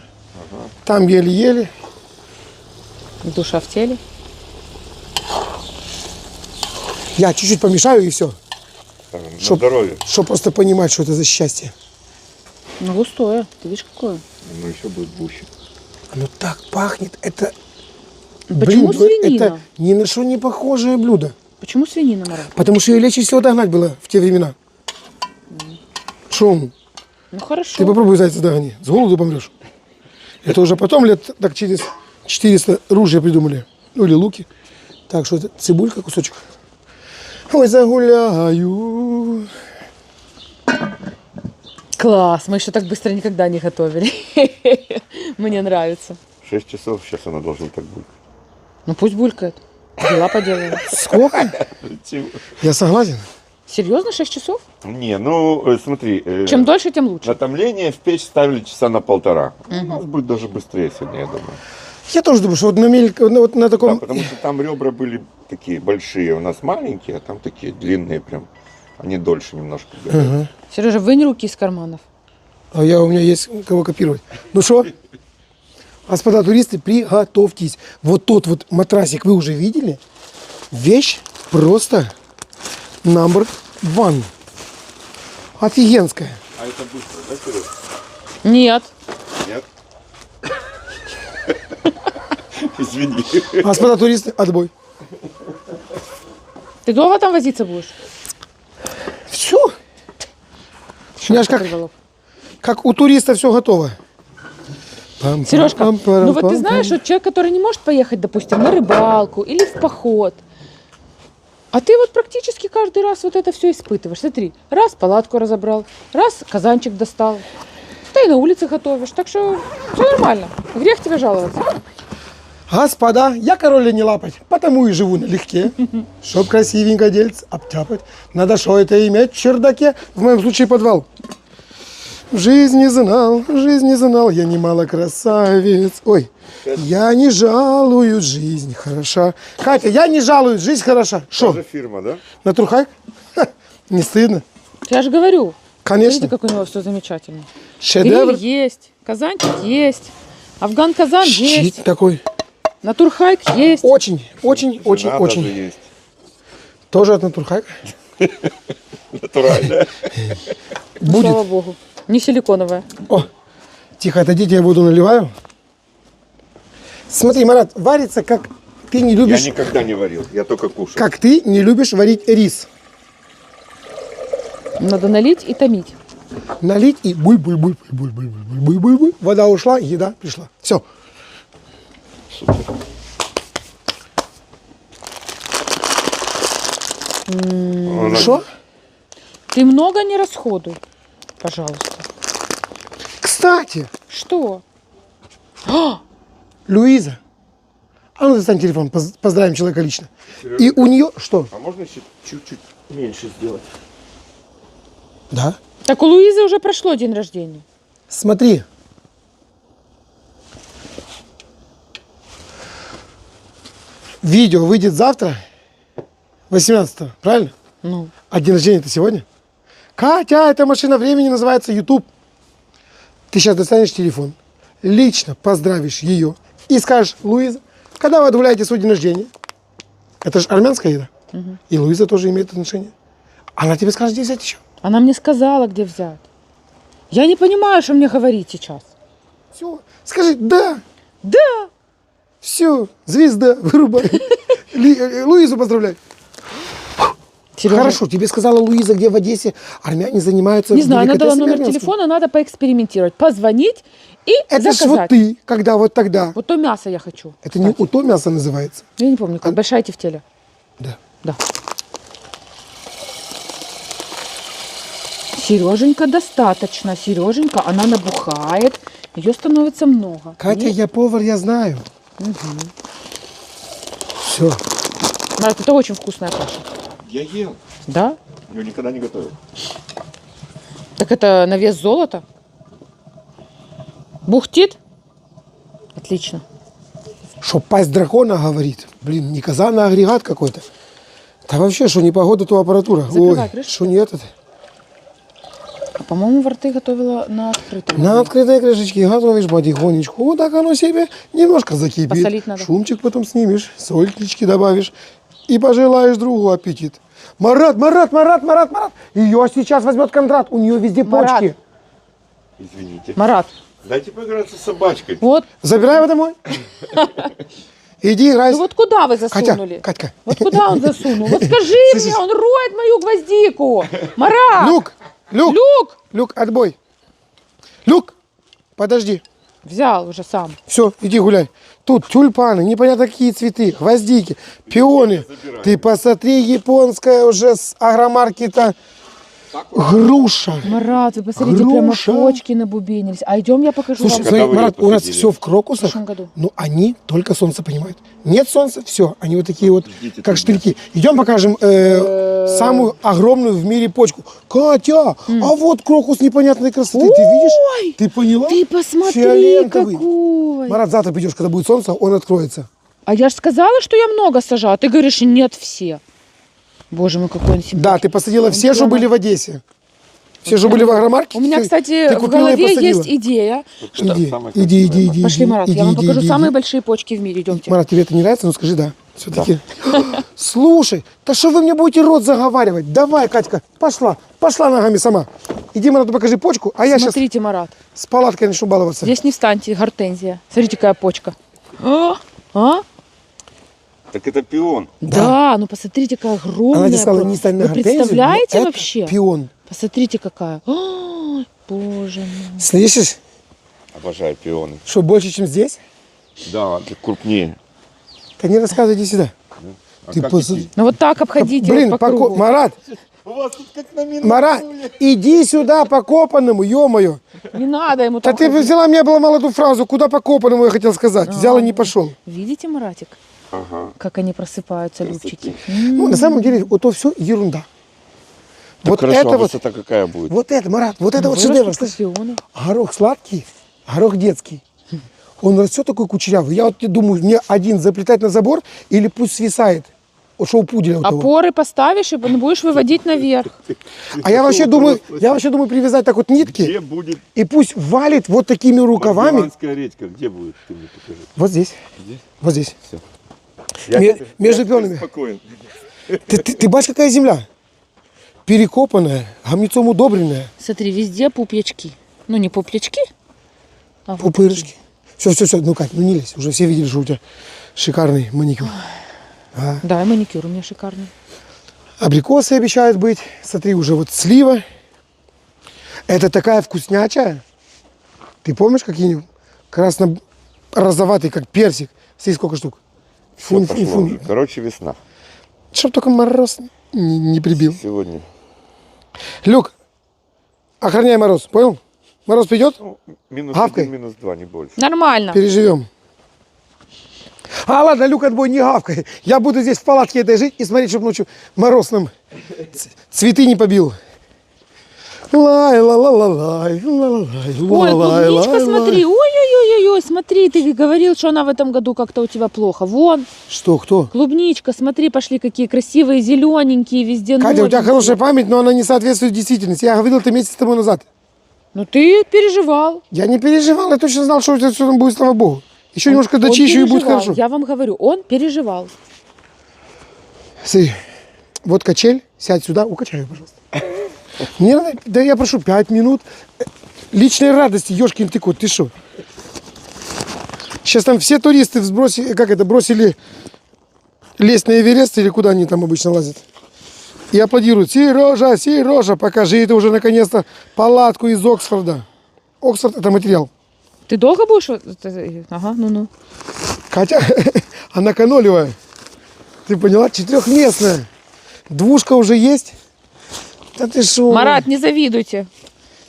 Там еле-еле. Душа в теле. Я чуть-чуть помешаю и все. Там, на Чтоб- здоровье. Чтобы просто понимать, что это за счастье. Ну, густое. Ты видишь, какое? Ну, еще будет гуще. Оно так пахнет. Это... Почему блюдо, свинина? Это ни на что не похожее блюдо. Почему свинина, Марат? Потому что ее легче всего догнать было в те времена. Шум. Ну, хорошо. Ты попробуй зайца догони. С голоду помрешь. Это уже потом лет так через 400 ружья придумали. Ну или луки. Так, что это цибулька, кусочек. Ой, загуляю. Класс. Мы еще так быстро никогда не готовили. Мне нравится. 6 часов сейчас она должна так быть. Ну, пусть булькает. Дела поделаем. Сколько? Я согласен. Серьезно, 6 часов? Не, ну смотри. Чем дольше, тем лучше. На томление в печь ставили часа на полтора. У нас будет даже быстрее сегодня, я думаю. Я тоже думаю, что вот вот на Да, таком... потому что там ребра были такие большие, у нас маленькие, а там такие длинные прям. Они дольше немножко горят. Сережа, вынь руки из карманов. А у меня есть кого копировать. Ну что? Господа туристы, приготовьтесь. Вот тот вот матрасик вы уже видели. Вещь просто number one. Офигенская. А это быстро, да, Сереж? Нет. Нет? Извини. Господа туристы, отбой. Ты долго там возиться будешь? Все. У меня ж как у туриста все готово. Сережка, ну вот ты знаешь, вот человек, который не может поехать, допустим, на рыбалку или в поход, а ты вот практически каждый раз вот это все испытываешь. Смотри, раз палатку разобрал, раз казанчик достал, ты и на улице готовишь, так что все нормально, грех тебе жаловаться. Господа, я король не лапать, потому и живу налегке. Чтоб красивенько дельце обтяпать, надо что это иметь в чердаке, в моем случае подвал. В жизни знал, я немало красавец. Ой, я не жалуюсь, жизнь хороша. Катя, я не жалуюсь, жизнь хороша. Что, Тоже фирма, да? на Турхай? Ха, не стыдно? Я же говорю, Конечно. смотрите, как у него все замечательно. Шедевр. Гриль есть, казанчик есть, афган-казан есть, Щит такой. натурхайк есть. Очень. Жена даже есть. Тоже от Натурхайка. Натурально. Ну, Будет. слава богу, не силиконовая. О, тихо, отойдите, я воду наливаю. Смотри, Марат, варится, как ты не Я любишь, никогда не варил, я только кушал. как ты не любишь варить рис. Надо налить и томить. Налить и буль-буль-буль-буль-буль-буль-буль-буль. Вода ушла, еда пришла. Все. Что? Ты много не расходуй, пожалуйста. Кстати, Что? Луиза. А ну достань телефон, поздравим человека лично. И у нее что? А можно еще чуть-чуть меньше сделать? Да. Так у Луизы уже прошло день рождения. Смотри. Видео выйдет завтра, 18-го, правильно? Ну, А день рождения-то сегодня? Катя, эта машина времени называется YouTube. Ты сейчас достанешь телефон, лично поздравишь ее и скажешь: Луиза, когда вы отгуляете свой день рождения? Это же армянская еда. И Луиза тоже имеет отношение. Она тебе скажет, где взять еще. она мне сказала, где взять. Я не понимаю, что мне говорить сейчас. Все. Скажи, да. Да. Все, звезда, вырубай. Луизу поздравляй. Сережа, Хорошо, тебе сказала Луиза, где в Одессе армяне занимаются не знаю, она дала деликатесами номер армянскими. телефона, надо поэкспериментировать. Позвонить и Это ж заказать. вот ты, когда вот тогда. Вот то мясо я хочу. Это не уто мясо называется. Я не помню, как. Большая тефтеля. Да. Да. Сереженька достаточно. Сереженька, она набухает. Ее становится много. Катя, Нет? я повар, я знаю. Все. Марат, это очень вкусная каша. Я ел. Да? Я никогда не готовил. Так это на вес золота? Бухтит? Отлично. Что пасть дракона говорит. Блин, не казан, а агрегат какой-то. Да вообще, что не погода, то аппаратура. Закрывай Ой, крышку. что не этот. А, по-моему, во рты готовила на открытом. На открытой крышечке готовишь потихонечку. Вот так оно себе немножко закипит. Посолить надо. Шумчик потом снимешь, сольтички добавишь. И пожелаешь другу аппетит. Марат! Ее сейчас возьмет Кондрат. У нее везде Марат. почки. Извините. Марат, Дайте поиграться с собачкой. вот, Забирай его домой. Иди играй. ну вот куда вы засунули? Катька. Вот куда он засунул? Вот скажи мне, он роет мою гвоздику. Марат! Люк, отбой. Люк, подожди. Взял уже сам. Все, иди гуляй. Тут тюльпаны, непонятно какие цветы, гвоздики, пионы. Ты посмотри, японская уже с агромаркета груша. Марат, вы посмотрите, Груша. прямо почки набубенились. А идем, я покажу Слушай, вам. Когда вы Марат, ее у нас посадили? все в крокусах, В прошлом году. но они только солнце понимают. Нет солнца, все, они вот такие вот, Ждите как 3 дня. штырьки. Идем покажем самую огромную в мире почку. Катя, а вот крокус непонятной красоты, ты видишь? Ты поняла? Ты посмотри, Фиолетовый. какой. Марат, завтра придешь, когда будет солнце, он откроется. А я же сказала, что я много сажаю, а ты говоришь, нет, все. Боже мой, какой он симпатичный. Да, ты посадила все, что прямо- были в Одессе. Все же были в агромаркете. У меня, ты кстати, в купила и голове посадила. есть идея. Иди. Пошли, Марат, я вам покажу иди. самые большие почки в мире. Идемте. Марат, тебе это не нравится? Ну скажи да. Все-таки. Слушай, да что вы мне будете рот заговаривать? Давай, Катька, пошла ногами сама. Иди, Марату покажи почку, а я сейчас Смотрите, Марат, с палаткой начну баловаться. здесь не встаньте, гортензия. Смотрите, какая почка. А? Так это пион. Да, ну посмотрите, какая огромная. Она тебе сказала, не стань на Вы гортензию, представляете но это вообще? пион. Посмотрите, какая. Ой, боже мой. Слышишь, Обожаю пионы. что больше, чем здесь? Да, это крупнее. Да не рассказывай, иди сюда. А Ты как посуди. идти? Ну вот так обходите Блин, по кругу. Марат, У вас тут как на минуту. Марат, иди сюда по копанному, ё-моё. Не надо ему Да так ты ходить. взяла, мне обломала эту фразу, куда по копаному я хотел сказать. Взял и не пошел. Видите, Маратик, Ага. как они просыпаются, любчики? Ну, на самом деле, вот то все ерунда. Так Вот хорошо, это а вот, высота какая будет? вот это, Марат, вот это вот Вырастут шедевр. Слышь, скорпионы. горох сладкий, горох детский. Он растет такой кучерявый. Я вот думаю, мне один заплетать на забор или пусть свисает. Вот что у пуделя вот того. Опоры поставишь и будешь выводить наверх. А я вообще думаю привязать так вот нитки Где будет и пусть валит вот такими рукавами. Голландская редька? Где будет? Ты мне покажи. Вот здесь. Здесь? Вот здесь. Я Между пионами. спокоен. Ты бачишь, какая земля? Перекопанная, гамнецом удобренная, Смотри, везде пупьячки. Ну, не пупьячки, а вот пупырышки. Все, ну Кать, ну не лезь. Уже все видели, что у тебя шикарный маникюр. такие. Да, и маникюр у меня шикарный. Абрикосы обещают быть. Смотри, уже вот слива. Это такая вкуснячая. Ты помнишь какие-нибудь? Красно-розоватый, как персик. Смотри, сколько штук. Всё пошло уже. Короче, весна. Чтоб только мороз не прибил. Сегодня. Люк, охраняй мороз, понял? Мороз придет, Ну, минус Гавкай. 1, минус 2, не больше. Нормально. переживем. А ладно, Люк, отбой, не гавкай. Я буду здесь в палатке этой жить и смотреть, чтобы ночью мороз нам цветы не побил. Лай-ла-ла-ла-лай, ла-ла-лай, Ой, ла-лай, клубничка, лай, смотри. лай. Ой-ой-ой, смотри, ты говорил, что она в этом году как-то у тебя плохо. Вон, Что, кто? клубничка, смотри, пошли какие красивые, зелененькие, везде Катя, у тебя новенькие. хорошая память, но она не соответствует действительности. Я говорил это месяц тому назад. Ну ты переживал. Я не переживал, я точно знал, что у тебя все там будет, слава богу. Еще немножко Он дочищу и будет переживал. хорошо. Я вам говорю, он переживал. Смотри, вот качель, сядь сюда, укачай ее, пожалуйста. Мне надо, да я прошу, 5 минут личной радости, ёшкин ты кот, ты что? Сейчас там все туристы бросили лезть на Эверест или куда они там обычно лазят. И аплодируют. Сережа, покажи ты уже наконец-то палатку из Оксфорда. Оксфорд это материал. Ты долго будешь? Ага, ну-ну. Катя, она канолевая. Ты поняла? 4-местная. Двушка уже есть. Да ты шо? Марат, не завидуйте.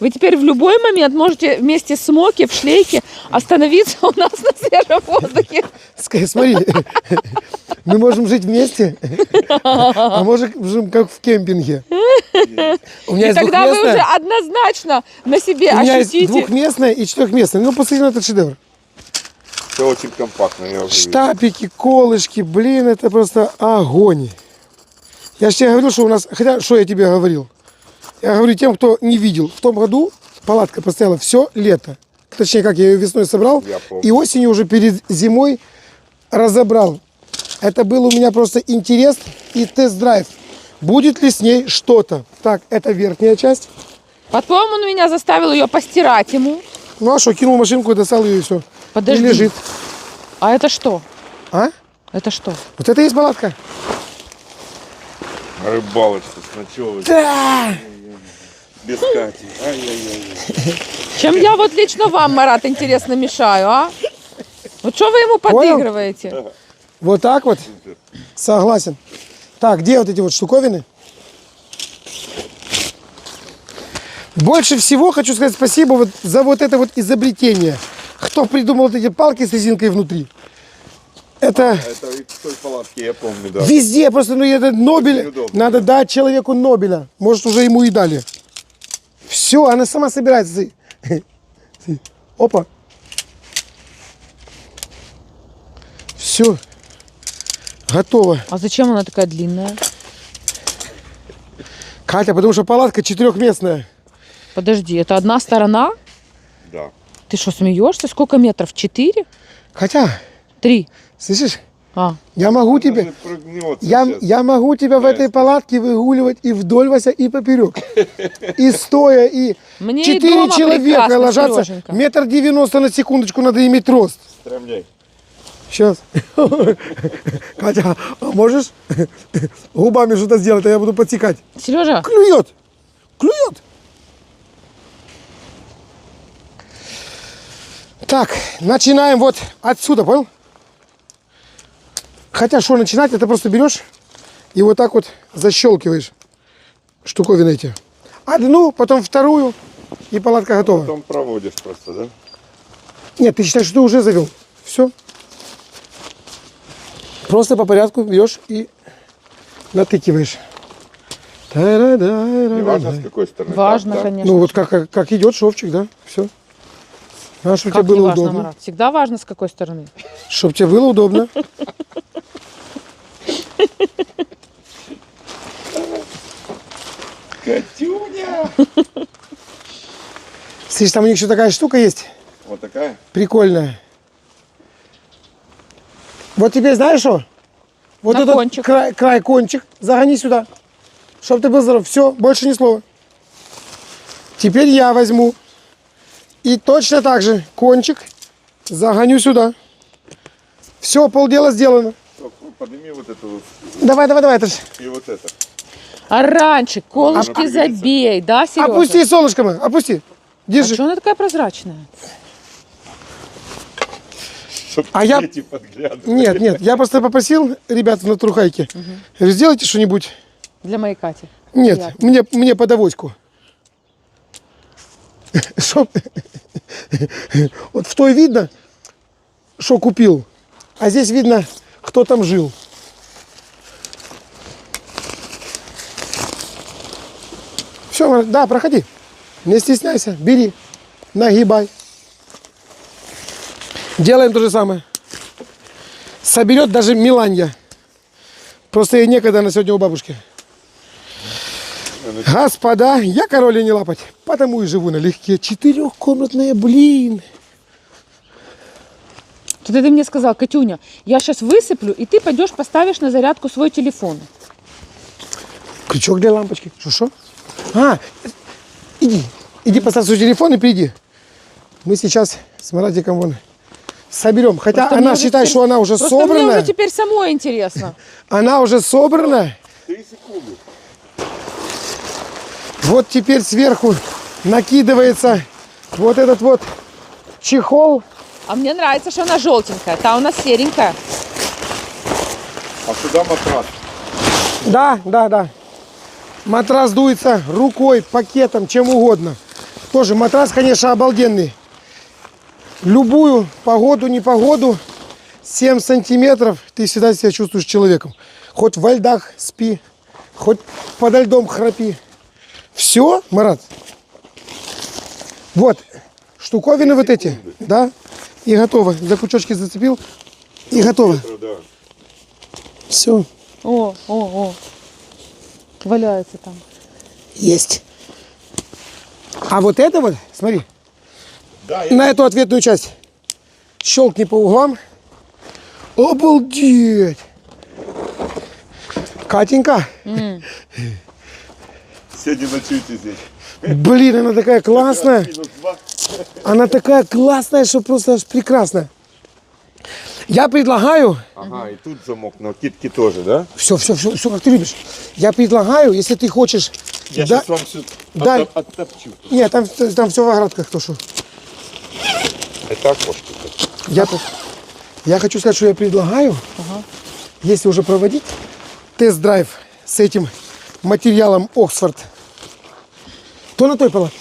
Вы теперь в любой момент можете вместе с Моки в шлейке остановиться у нас на свежем воздухе. Смотри, мы можем жить вместе, а можем как в кемпинге. У меня И есть тогда вы уже двухместная, однозначно на себе у меня есть ощутите. двухместная и 4-местная. Ну, посмотри на этот шедевр. Все очень компактно, я уже вижу. Штапики, колышки, блин, это просто огонь. Я же тебе говорил, что у нас... Хотя, что я тебе говорил? Я говорю тем, кто не видел. В том году палатка постояла все лето. Точнее, как я ее весной собрал. Я помню. И осенью уже перед зимой разобрал. Это был у меня просто интерес и тест-драйв. Будет ли с ней что-то? Так, это верхняя часть. Потом он меня заставил ее постирать ему. Ну а что, кинул машинку, достал ее и все. Подожди. И лежит. А это что? А? Это что? Вот это и есть палатка? Рыбалочка с ночевой. Да! Без Кати. Ай-яй-яй. Чем я вот лично вам, Марат, интересно мешаю, а? Вот что вы ему Понял? подыгрываете? Вот так вот. Согласен. Так, где вот эти вот штуковины? Больше всего хочу сказать спасибо вот за вот это вот изобретение. Кто придумал вот эти палки с резинкой внутри? Это Это в той палатке, я помню, да. везде просто, ну это Нобель. Неудобно. Надо дать человеку Нобеля. Может, уже ему и дали. Все, она сама собирается. Опа. Все. Готово. А зачем она такая длинная? Катя, потому что палатка 4-местная. Подожди, это одна сторона? Да. Ты что, смеешься? Сколько метров? 4? Хотя, 3? слышишь, А, я могу Он тебе... даже прогнется Я, сейчас. я могу тебя в этой палатке выгуливать и вдоль, Вася, и поперек. И стоя, и Мне и 4 дома человека прекрасно, ложатся. Сереженька. 1,90 м на секундочку, надо иметь рост. Стремляй. Сейчас. Катя, а можешь губами что-то сделать, а я буду подсекать? Сережа, Клюет! Клюет! Так, начинаем вот отсюда, понял? Хотя, что начинать, это просто берешь и вот так вот защелкиваешь штуковины эти. Одну, потом вторую, и палатка готова. Потом проводишь просто, да? Нет, ты считаешь, что ты уже завел. Все. Просто по порядку берешь и натыкиваешь. Не важно, с какой стороны. важно, Так, да? конечно. Ну вот как идет шовчик, да, все. Надо, чтобы Как тебе не было важно, удобно. Марат? Всегда важно, с какой стороны. Чтобы тебе было удобно. Катюня! Слышь, там у них еще такая штука есть, Вот такая? прикольная. Вот теперь знаешь что? Вот На этот кончик. край кончик загони сюда. Чтоб ты был здоров. Все, больше ни слова. Теперь я возьму и точно так же кончик загоню сюда. Все, полдела сделано. Стоп, ну, подними вот эту вот Давай, это ж. и вот это. А раньше колышки пригодится. забей, да, Сережа? Опусти, солнышко мое, опусти. А Держи. что она такая прозрачная? Чтоб А я- дети подглядывали. Нет, я просто попросил ребят на Трухайке. Говорю, сделайте что-нибудь. Для моей Кати. Нет, Приятно. мне под авоську. Чтоб... Вот в той видно, что купил, а здесь видно, кто там жил. Все, да, проходи. Не стесняйся, бери, нагибай. Делаем то же самое. Соберет даже Миланья. Просто ей некогда на сегодня у бабушки. Господа, я король не лапать, потому и живу налегке. 4-комнатная, блин. Тут ты мне сказал, Катюня, я сейчас высыплю, и ты пойдешь поставишь на зарядку свой телефон. Крючок для лампочки. Что? А, иди поставь свой телефон и приди. Мы сейчас с Маратиком вон соберем. Хотя Просто мне она уже считает, теперь- что она уже Просто мне собранная. уже теперь самой интересно. Она уже собрана. 3 секунды. Вот теперь сверху накидывается вот этот вот чехол. А мне нравится, что она желтенькая, та у нас серенькая. А сюда матрас. Да. Матрас дуется рукой, пакетом, чем угодно. Тоже матрас, конечно, обалденный. Любую погоду, непогоду, 7 сантиметров, ты всегда себя чувствуешь человеком. Хоть во льдах спи, хоть подо льдом храпи. Все, Марат? Вот, штуковины вот эти, да, и готово. За крючочки зацепил, и готово. Да. Все, О. Валяется там. есть. А вот это вот, смотри, Да, я... на эту ответную часть щелкни по углам. Обалдеть! Катенька, Сегодня ночуйте здесь. блин, она такая классная. -2. Она такая классная, что просто аж прекрасно. Я предлагаю, Ага, и тут замок, но китки тоже, да? все, как ты любишь. Я предлагаю, если ты хочешь... Я да- сейчас вам все дай- оттопчу. Нет, там все в оградках, то что. Это окошко. Я хочу сказать, что я предлагаю, если уже проводить тест-драйв с этим материалом Оксфорд, то на той палатке.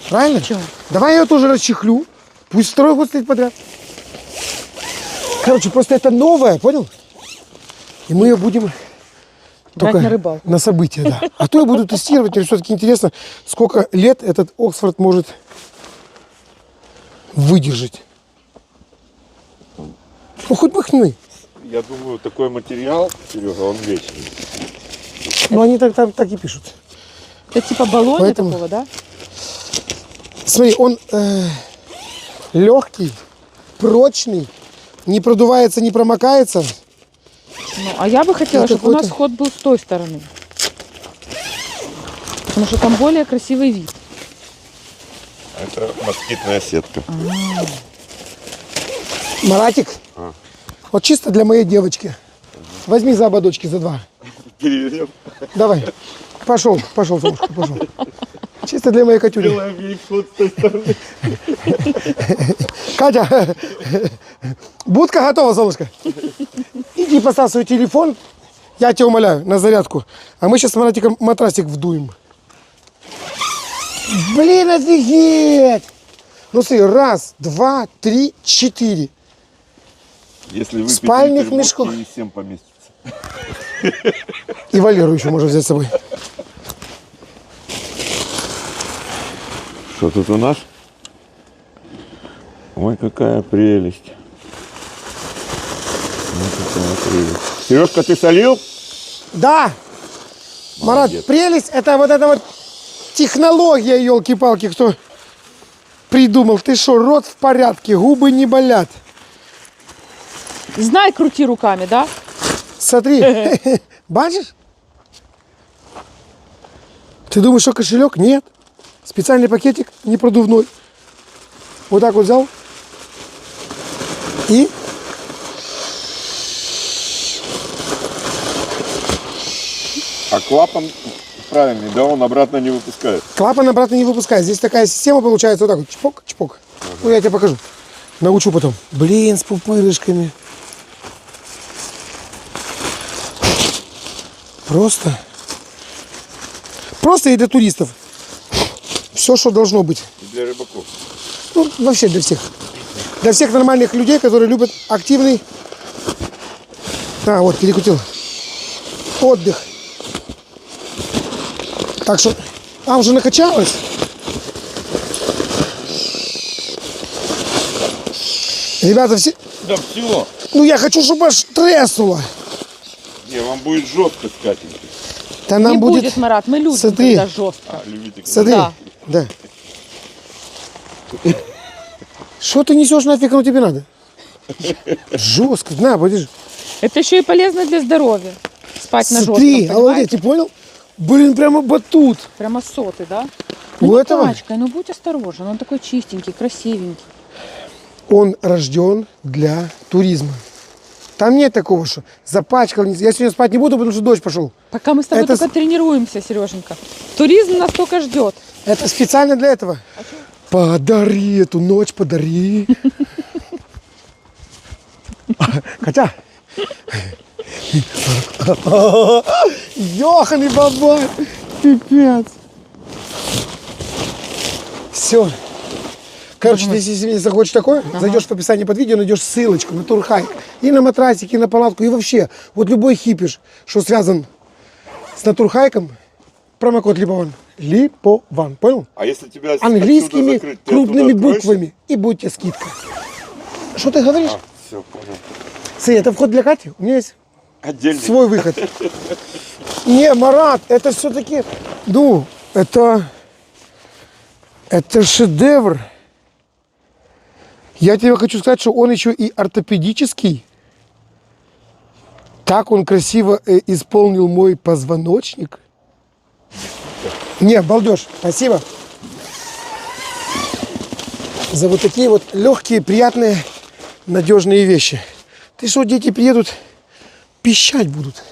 Правильно? Чего? Давай я ее тоже расчехлю. Пусть второй год стоит подряд. Короче, просто это новое, понял? И мы ее будем Брать на рыбалку. на события, да. А то я буду тестировать, мне все-таки интересно, сколько лет этот Оксфорд может выдержать. Ну, хоть махни. Я думаю, такой материал, Серега, он вечный. Ну, они так и пишут. Это типа баллоне Поэтому- такого, да? Смотри, он легкий, прочный, не продувается, не промокается. Ну, а я бы хотела, Это чтобы у нас какой-то- вход был с той стороны. Потому что там более красивый вид. Это москитная сетка. Маратик, вот чисто для моей девочки. Возьми за ободочки, за 2. Перевернем. Давай. Пошел, солнышко, пошел. Чисто для моей Катюли. Делаем ей вход с той стороны. Катя, будка готова, солнышко. Иди поставь свой телефон, я тебя умоляю, на зарядку. А мы сейчас с Маратиком матрасик вдуем. Блин, офигеть! Ну смотри, 1, 2, 3, 4. Если выпить Спальных литр мешков. водки, и 7 поместится. И Валеру еще можно взять с собой. Что тут у нас? Ой, какая прелесть. Ой, какая прелесть. Сережка, ты солил? Да! Марат, Молодец. прелесть, это вот технология, елки-палки, кто придумал. Ты что, рот в порядке, губы не болят. Знай, крути руками, да? Смотри, бачишь? Ты думаешь, что кошелек? Нет. Специальный пакетик, непродувной. Вот так вот взял. И А клапан правильный, да, он обратно не выпускает. клапан обратно не выпускает. Здесь такая система получается вот так вот. Чпок, чпок. Ну, я тебе покажу. Научу потом. Блин, с пупырышками. Просто и для туристов. Все, что должно быть. И для рыбаков. Ну, вообще для всех. Для всех нормальных людей, которые любят активный... А, вот, перекрутил. Отдых. Так что... А, уже накачалось? Ребята, все... Да все. Ну, я хочу, чтобы аж треснуло. Не, вам будет жестко скатить. Да нам Не будет... будет, Марат, мы любим, Смотри. когда жестко. А, любите. Смотри. Да. Да. Что ты несешь, нафиг оно тебе надо? Жестко. На, подержи. Это еще и полезно для здоровья. Спать на Смотри, жестком, обалдеть, понимаете? ты понял? Блин, прямо батут. Прямо соты, да? У Ну не этого? пачкай, ну будь осторожен, он такой чистенький, красивенький. Он рожден для туризма. Там нет такого, что запачкал. Я сегодня спать не буду, потому что дождь пошел. Пока мы с тобой Это только тренируемся, Сереженька. Туризм нас только ждет. Это специально для этого. Подари эту ночь, подари. Хотя... Ёханый бабай! Пипец! Все. Короче, ты, если захочешь такое, зайдешь в описание под видео, найдешь ссылочку на турхайк. И на матрасик, и на палатку, и вообще. Вот любой хипиш, что связан с натурхайком, промокод Липован. Липован, понял? А если тебя Английскими отсюда закрыть, ты крупными оттуда откроешься? буквами. И будьте скидка. Что ты говоришь? А, все, понял. Смотри, это вход для Кати. У меня есть Отдельный. свой выход. Не, Марат, это все-таки, ну, это шедевр. Я тебе хочу сказать, что он еще и ортопедический. Так он красиво исполнил мой позвоночник. Не, балдеж. Спасибо. За вот такие вот легкие, приятные, надежные вещи. Ты что, дети приедут, пищать будут.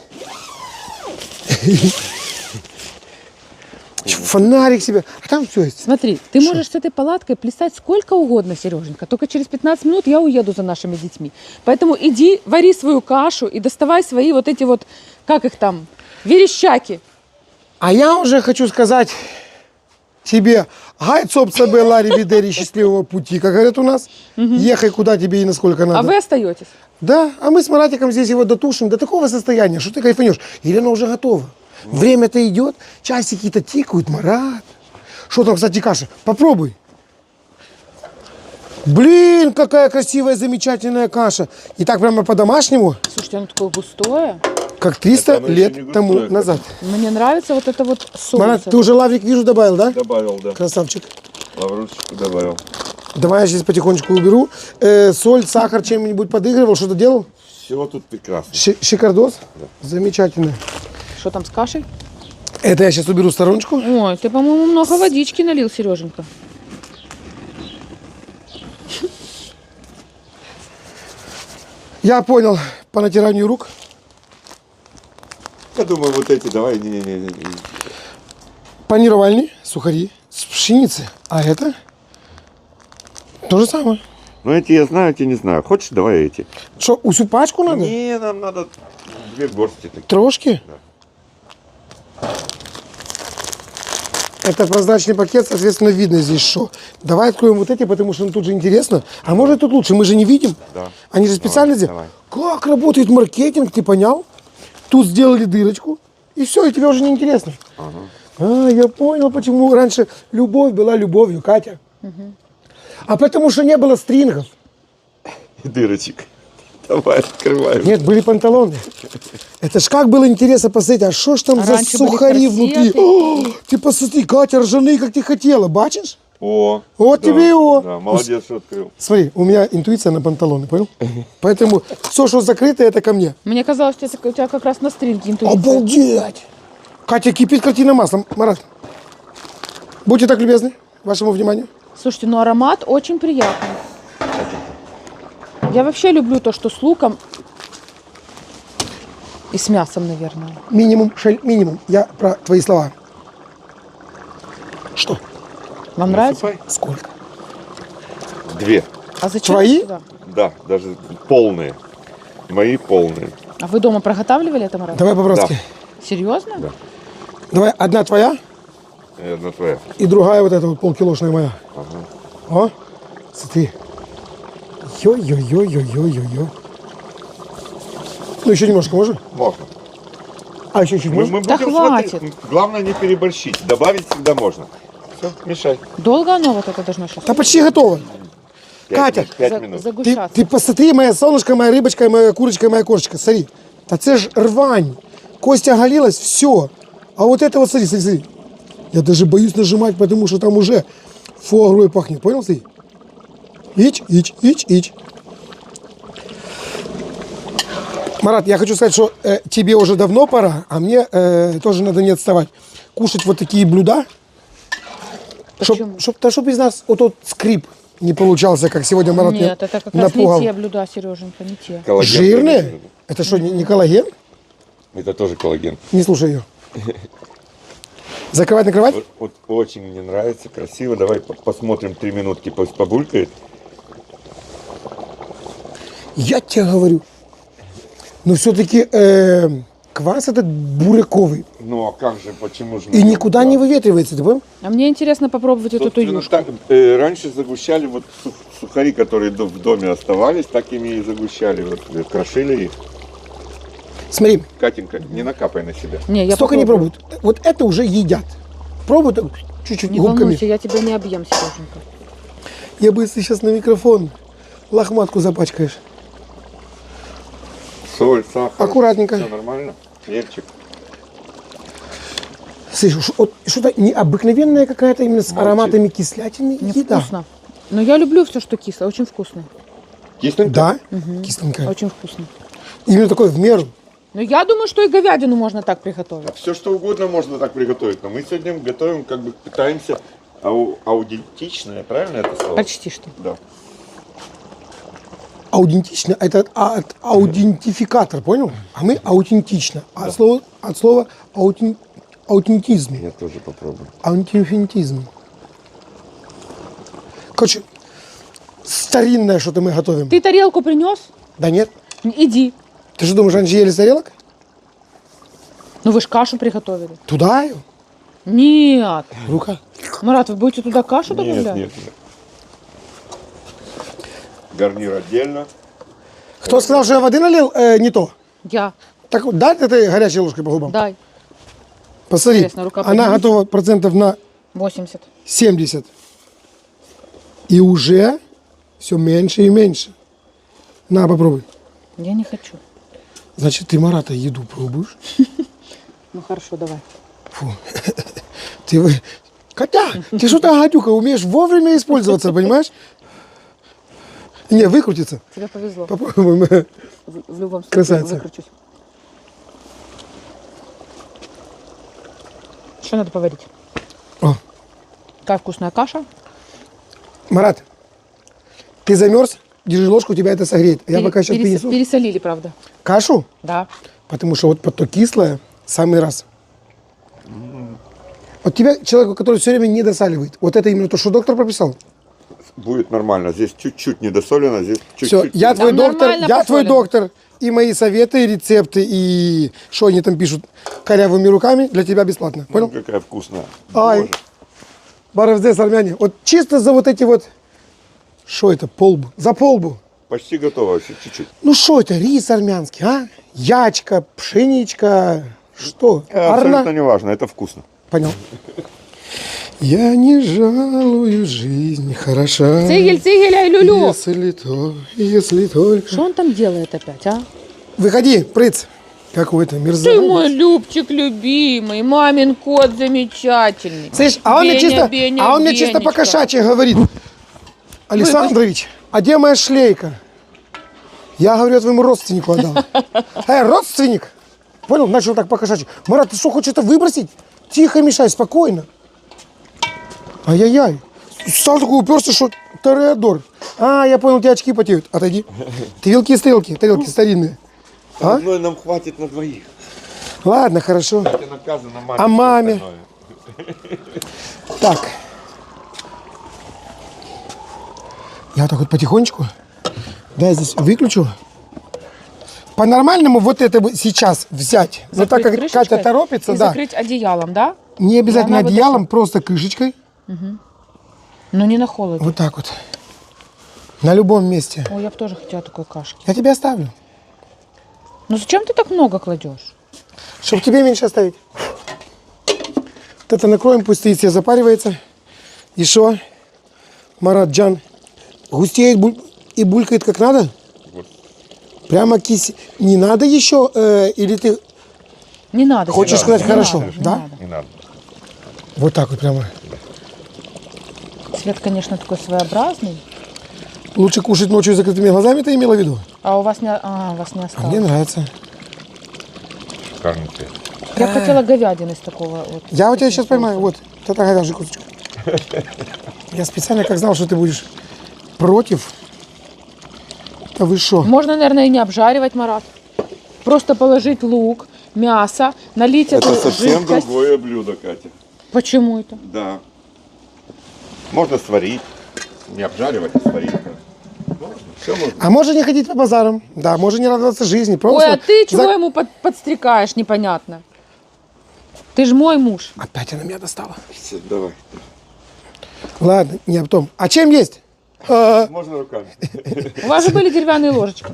Фонарик себе. А там все есть. Смотри, ты можешь с этой палаткой плясать сколько угодно, Сереженька. Только через 15 минут я уеду за нашими детьми. Поэтому иди, вари свою кашу и доставай свои вот эти вот, как их там, верещаки. А я уже хочу сказать тебе, гай цоп себе лари видери счастливого пути, как говорят у нас. Ехай куда тебе и насколько надо. А вы остаетесь. Да, а мы с Маратиком здесь его дотушим до такого состояния, что ты кайфанешь. Или оно уже готово. Время-то идет, часики-то тикают, Марат. Что там, кстати, каша? Попробуй. Блин, какая красивая, замечательная каша. И так прямо по-домашнему, Слушайте, оно такое густое. как 300 Это оно еще не лет густое, тому кстати. назад. Мне нравится вот это вот соус. Марат, ты уже лаврик, вижу, добавил, да? Добавил, да. Красавчик. Лаврушечку добавил. Давай я сейчас потихонечку уберу. Соль, сахар чем-нибудь подыгрывал, что-то делал? Все тут прекрасно. Шикардос? Замечательно. Что там с кашей? Это я сейчас уберу в стороночку. Ой, ты, по-моему, много водички налил, Сереженька. Я понял по натиранию рук. Я думаю, вот эти давай. Не. Панировальные сухари с пшеницы. А это то же самое. Ну эти я знаю, эти не знаю. Хочешь, давай эти. Что, усю пачку надо? Не, нам надо 2 горсти такие. Трошки? Это прозрачный пакет, соответственно, видно здесь что. Давай откроем вот эти, потому что тут же интересно. А может тут лучше, мы же не видим. Да. Они же специально здесь. Давай. Как работает маркетинг, ты понял? Тут сделали дырочку, и все, и тебе уже не интересно. А, я понял, почему раньше любовь была любовью, Катя. А потому что не было стрингов. И дырочек. Давай, открываем. Нет, были панталоны. Это ж как было интересно посмотреть, а что ж там за раньше были сухари внутри? корсеты. О, ты посмотри, Катя, ржаные, как ты хотела, бачишь? О, Вот да, тебе и о. Да, молодец, что открыл. Смотри, у меня интуиция на панталоны, понял? Поэтому все, что закрыто, это ко мне. Мне казалось, у тебя как раз на стринге интуиция. Обалдеть! Катя, кипит картина маслом. Марат, будьте так любезны, вашему вниманию. Слушайте, ну аромат очень приятный. Я вообще люблю то, что с луком и с мясом, наверное. Минимум, шель, минимум. Я про твои слова. Что? Вам нравится? Насыпай. Сколько? 2. А зачем Твои? сюда? Да, даже полные. Мои полные. А вы дома проготавливали это, Марат? Давай по-братски. Серьезно? Да. Давай, одна твоя И одна твоя. и другая вот эта вот полкилошная моя. Ага. О, смотри. Йо-йо-йо-йо-йо-йо-йо. Ну, еще немножко можно? Можно. А еще чуть можно? Мы Да будем хватит. смотреть. Главное не переборщить. Добавить всегда можно. Все, мешай. Долго оно вот это должно сейчас? Да почти готово. Катя, 5 минут. Ты Загущаться. посмотри, моя солнышко, моя рыбочка, моя курочка, моя кошечка. Смотри. Да це ж рвань. Костя оголилась, все. А вот это вот, смотри. Я даже боюсь нажимать, потому что там уже фуагрой пахнет. Понял, смотри? Ич. Марат, я хочу сказать, что тебе уже давно пора, а мне тоже надо не отставать. Кушать вот такие блюда, Почему? чтоб из нас вот тот скрип не получался, как сегодня Марат меня Нет, это как раз напугал. не те блюда, Сереженька, не те. Коллаген. Жирные? Это что, не коллаген? Это тоже коллаген. Не слушай ее. Закрывать, накрывать? Вот очень мне нравится, красиво. Давай посмотрим 3 минутки, пусть побулькает. Я тебе говорю. Но все-таки квас этот буряковый. Ну а как же, почему же? И никуда не выветривается, ты понял? А мне интересно попробовать эту Собственно, юшку. так, раньше загущали вот сухари, которые в доме оставались, так ими и загущали, вот, крошили их. Смотри, Катенька, не накапай на себя. Не, я столько не попробую. пробуют. Вот это уже едят. Пробуют так чуть-чуть Не губками. волнуйся, я тебя не объем, Сереженька. Я бы, если сейчас на микрофон лохматку запачкаешь. Соль, сахар. Аккуратненько. Все нормально. Перчик. Слышь, вот что-то необыкновенная какая-то именно с Молчи. ароматами кислятины еда. Невкусно. Но я люблю все, что кислое, очень вкусно. Кисленько? Да, кисленькая. Очень вкусно. Именно такой в меру. Но я думаю, что и говядину можно так приготовить. Все что угодно можно так приготовить, но мы сегодня готовим, как бы пытаемся аутентичное, правильно это слово? Почти что. Да. Аутентично, это аутентификатор, понял? А мы аутентично. От слова аутентизм. Я тоже попробую. Аутентизм. Короче, старинное что-то мы готовим. Ты тарелку принес? Да нет? Иди. Ты что думаешь, раньше ели с тарелок? Ну вы ж кашу приготовили. Туда ее? Нет. Рука. Марат, вы будете туда кашу Нет, добавлять? нет. Гарнир отдельно. Кто сказал, что я воды налил? Не то. Я. Так вот, дай этой горячей ложкой по губам. Дай. Посмотри, Интересно, рука она поднимется? готова процентов на 80. 70. И уже все меньше и меньше. На, попробуй. Я не хочу. Значит, ты, Марата, еду пробуешь? Ну хорошо, давай. Фу. Ты Катя, ты что-то, гадюка, умеешь вовремя использоваться, понимаешь? Не, выкрутиться. Тебе повезло. Попробуем. В любом случае Красавица. выкручусь. Что надо поварить? О, Какая вкусная каша. Марат, ты замерз, держи ложку, тебя это согреет. Я пока сейчас принесу. Пересолили, правда. Кашу, Да. потому что вот то кислое, самый раз. Вот тебя, человеку, который все время не досаливает, вот это именно то, что доктор прописал. Будет нормально. Здесь чуть-чуть недосолено, здесь Все, чуть-чуть. я твой Там доктор, нормально я твой посолено. доктор. И мои советы, и рецепты, и что они там пишут корявыми руками, для тебя бесплатно. Понял? Какая вкусная. Ай, Боже. Баровздес, армяне. Вот чисто за вот эти вот, что это, полбу, за полбу. Почти готово, все чуть-чуть. Ну что это, рис армянский, а? Ячка, пшеничка, что? Абсолютно Арна? не важно, это вкусно. Понял. Я не жалую жизнь, хороша. Цигель, цигель, ай, люлю. Если только... Что он там делает опять, а? Выходи, прыц. Какой-то Ты мерзавец. мой Любчик любимый, мамин кот замечательный. Слышь, а он мне Беня, чисто, Беня, а он мне чисто Бенечка. по-кошачьи говорит. Александрович, а где моя шлейка? Я, говорю, твоему родственнику отдал. Родственник? Понял? Начал так по-кошачьи. Марат, ты что, хочешь это выбросить? Тихо, мешай, спокойно. Ай-яй-яй. Стал такой уперся, что Тореадор. А, я понял, у тебя очки потеют. Отойди. Ты вилки и стрелки, тарелки старинные. А? Одной нам хватит на двоих. Ладно, хорошо. Ты наказана маме. А маме? Так. Я вот так вот потихонечку. Да, я здесь выключу. По-нормальному вот это бы сейчас взять. Вот так, Закрыть как крышечкой Катя торопится, и да. закрыть одеялом, да? Не обязательно И она одеялом, просто крышечкой. Но не на холоде. Вот так вот. На любом месте. Ой, я бы тоже хотела такой кашки. Я тебе оставлю. Ну зачем ты так много кладешь? Чтобы тебе меньше оставить. Вот это накроем, пусть стоит, себе запаривается. И что? Маратджан густеет и булькает как надо? Прямо киси. Не надо еще? Или ты Не надо. хочешь Серёж, сказать не хорошо? надо, не Да? надо. Не надо. Вот так вот прямо. Цвет, конечно, такой своеобразный. Лучше кушать ночью с закрытыми глазами, ты имела в виду? А у вас не, у вас не А осталось. мне нравится. Шикарный цвет. Я бы хотела говядины из такого. Вот, Я у тебя таким сейчас поймаю. соусом. Вот, это говяжий кусочек. Я специально как знал, что ты будешь против. Да вы что? Можно, наверное, и не обжаривать, Марат. Просто положить лук, мясо, налить Это эту совсем жидкость. другое блюдо, Катя. Почему это? Да. Можно сварить. Не обжаривать, а сварить. Все можно. А можно не ходить по базарам. Да, можно не радоваться жизни. Просто Ой, а ты чего за- ему подстрекаешь, непонятно? Ты ж мой муж. Опять она меня достала. Всё, давай. Ладно, не об том. А чем есть? Можно руками. У вас же были деревянные ложечки.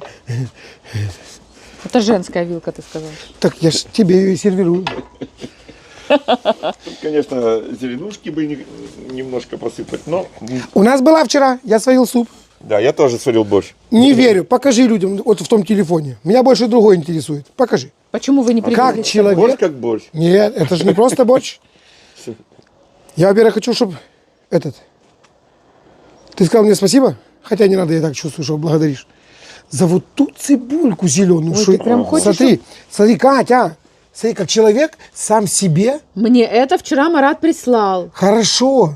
Это женская вилка, ты сказал. Так я ж тебе ее и сервирую. Тут, конечно, зеленушки бы немножко посыпать, но... У нас была вчера, я сварил суп. Да, я тоже сварил борщ. Не верю. Покажи людям вот в том телефоне. Меня больше другой интересует. Покажи. Почему вы не Как привезли? человек... Борщ как борщ. Нет, это же не просто борщ. Я, во-первых, хочу, чтобы этот... Ты сказал мне спасибо? Хотя не надо, я так чувствую, что благодаришь. За вот ту цибульку зеленую. Ой, что... ты прям хочешь, Смотри, Катя. Смотри, как человек сам себе Мне это вчера Марат прислал. хорошо.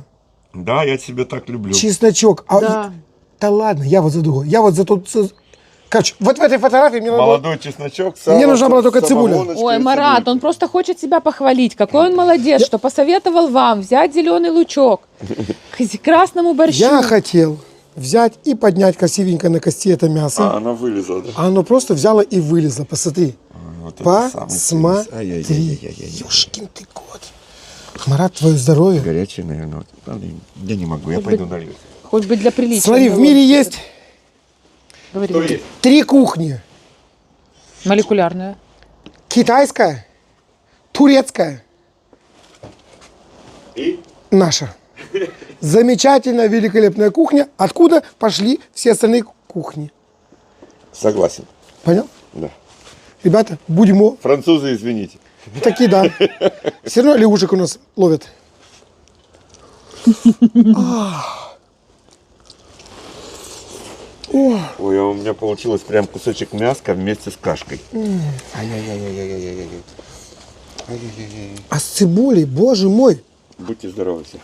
Да, я тебя так люблю. Чесночок. А Да. да ладно, я вот за другой. Я вот за тот... Короче, вот в этой фотографии мне надо... Молодой чесночок. Мне нужна была только цибуля. самогоночка Ой, и Марат, цибулька. он просто хочет себя похвалить. Какой он молодец, что посоветовал вам взять зеленый лучок к красному борщу. Я хотел взять и поднять красивенько на кости это мясо. А, она вылезла, да? А оно просто взяло и вылезло. Посмотри. Вот это самый Посмотри. вкус. Ай-яй-яй-яй-яй-яй. Ёшкин ты кот. Марат, твое здоровье. Горячий, наверное. Вот. Я не могу, я пойду налью. Хоть бы для приличия. Смотри, в было. мире есть Говори. Что есть? 3 кухни. Молекулярная. Китайская, турецкая, И? наша. Замечательная, великолепная кухня. Откуда пошли все остальные кухни? Согласен. Понял? Да. Ребята, будемо. Французы, извините. Таки да. Все равно лягушек у нас ловят. Ой, а у меня получилось прям кусочек мяска вместе с кашкой. Ай-яй-яй-яй-яй-яй-яй. А с цибулей, боже мой. Будьте здоровы все.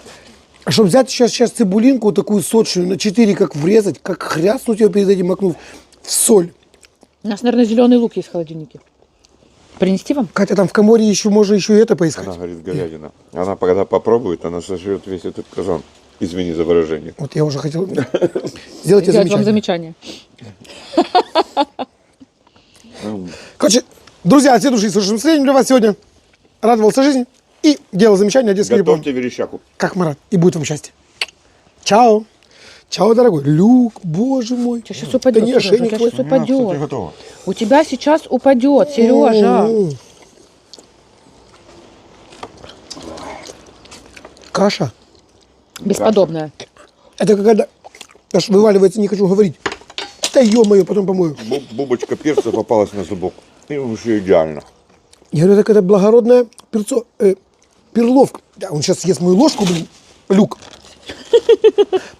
А чтобы взять сейчас цибулинку вот такую сочную, на 4 как врезать, как хряснуть ее перед этим макнув в соль. У нас, наверное, зеленый лук есть в холодильнике. Принести вам? Катя, там в коморе еще можно еще и это поискать. Она говорит, говядина. Она когда попробует, она сожрет весь этот казан. Извини за выражение. Вот я уже хотел сделать Сделать вам замечание. замечание. Короче, друзья, от всей души с хорошим настроением для вас сегодня. Радовался жизни и делал замечания о детской любви. Готовьте верещаку. Как Марат. И будет вам счастье. Чао. Чао, дорогой. Люк, боже мой. У тебя сейчас упадет, Да не Сережа, у ошейник тебя твой. сейчас упадет. готова. У тебя сейчас упадет, Сережа. Каша. Бесподобная. Это когда аж вываливается, не хочу говорить. Да ё-моё, потом помою. Бубочка перца попалась на зубок. И уже идеально. Я говорю, это когда благородная перловка. Да, он сейчас съест мою ложку, блин, Люк.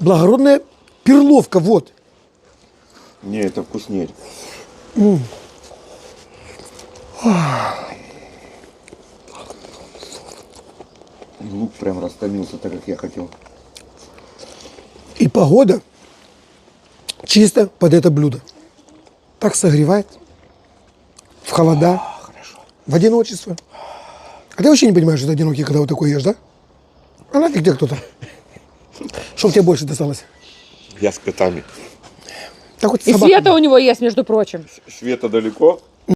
Благородная перловка, вот. Не, это вкуснее. Лук прям растомился так, как я хотел. И погода чисто под это блюдо. Так согревает. В холода. В одиночество. А ты вообще не понимаешь, что ты одинокий, когда вот такой ешь, да? А нафиг тебе кто-то. Что тебе больше досталось? Я с котами. Так вот И собака. Света у него есть, между прочим. Света далеко,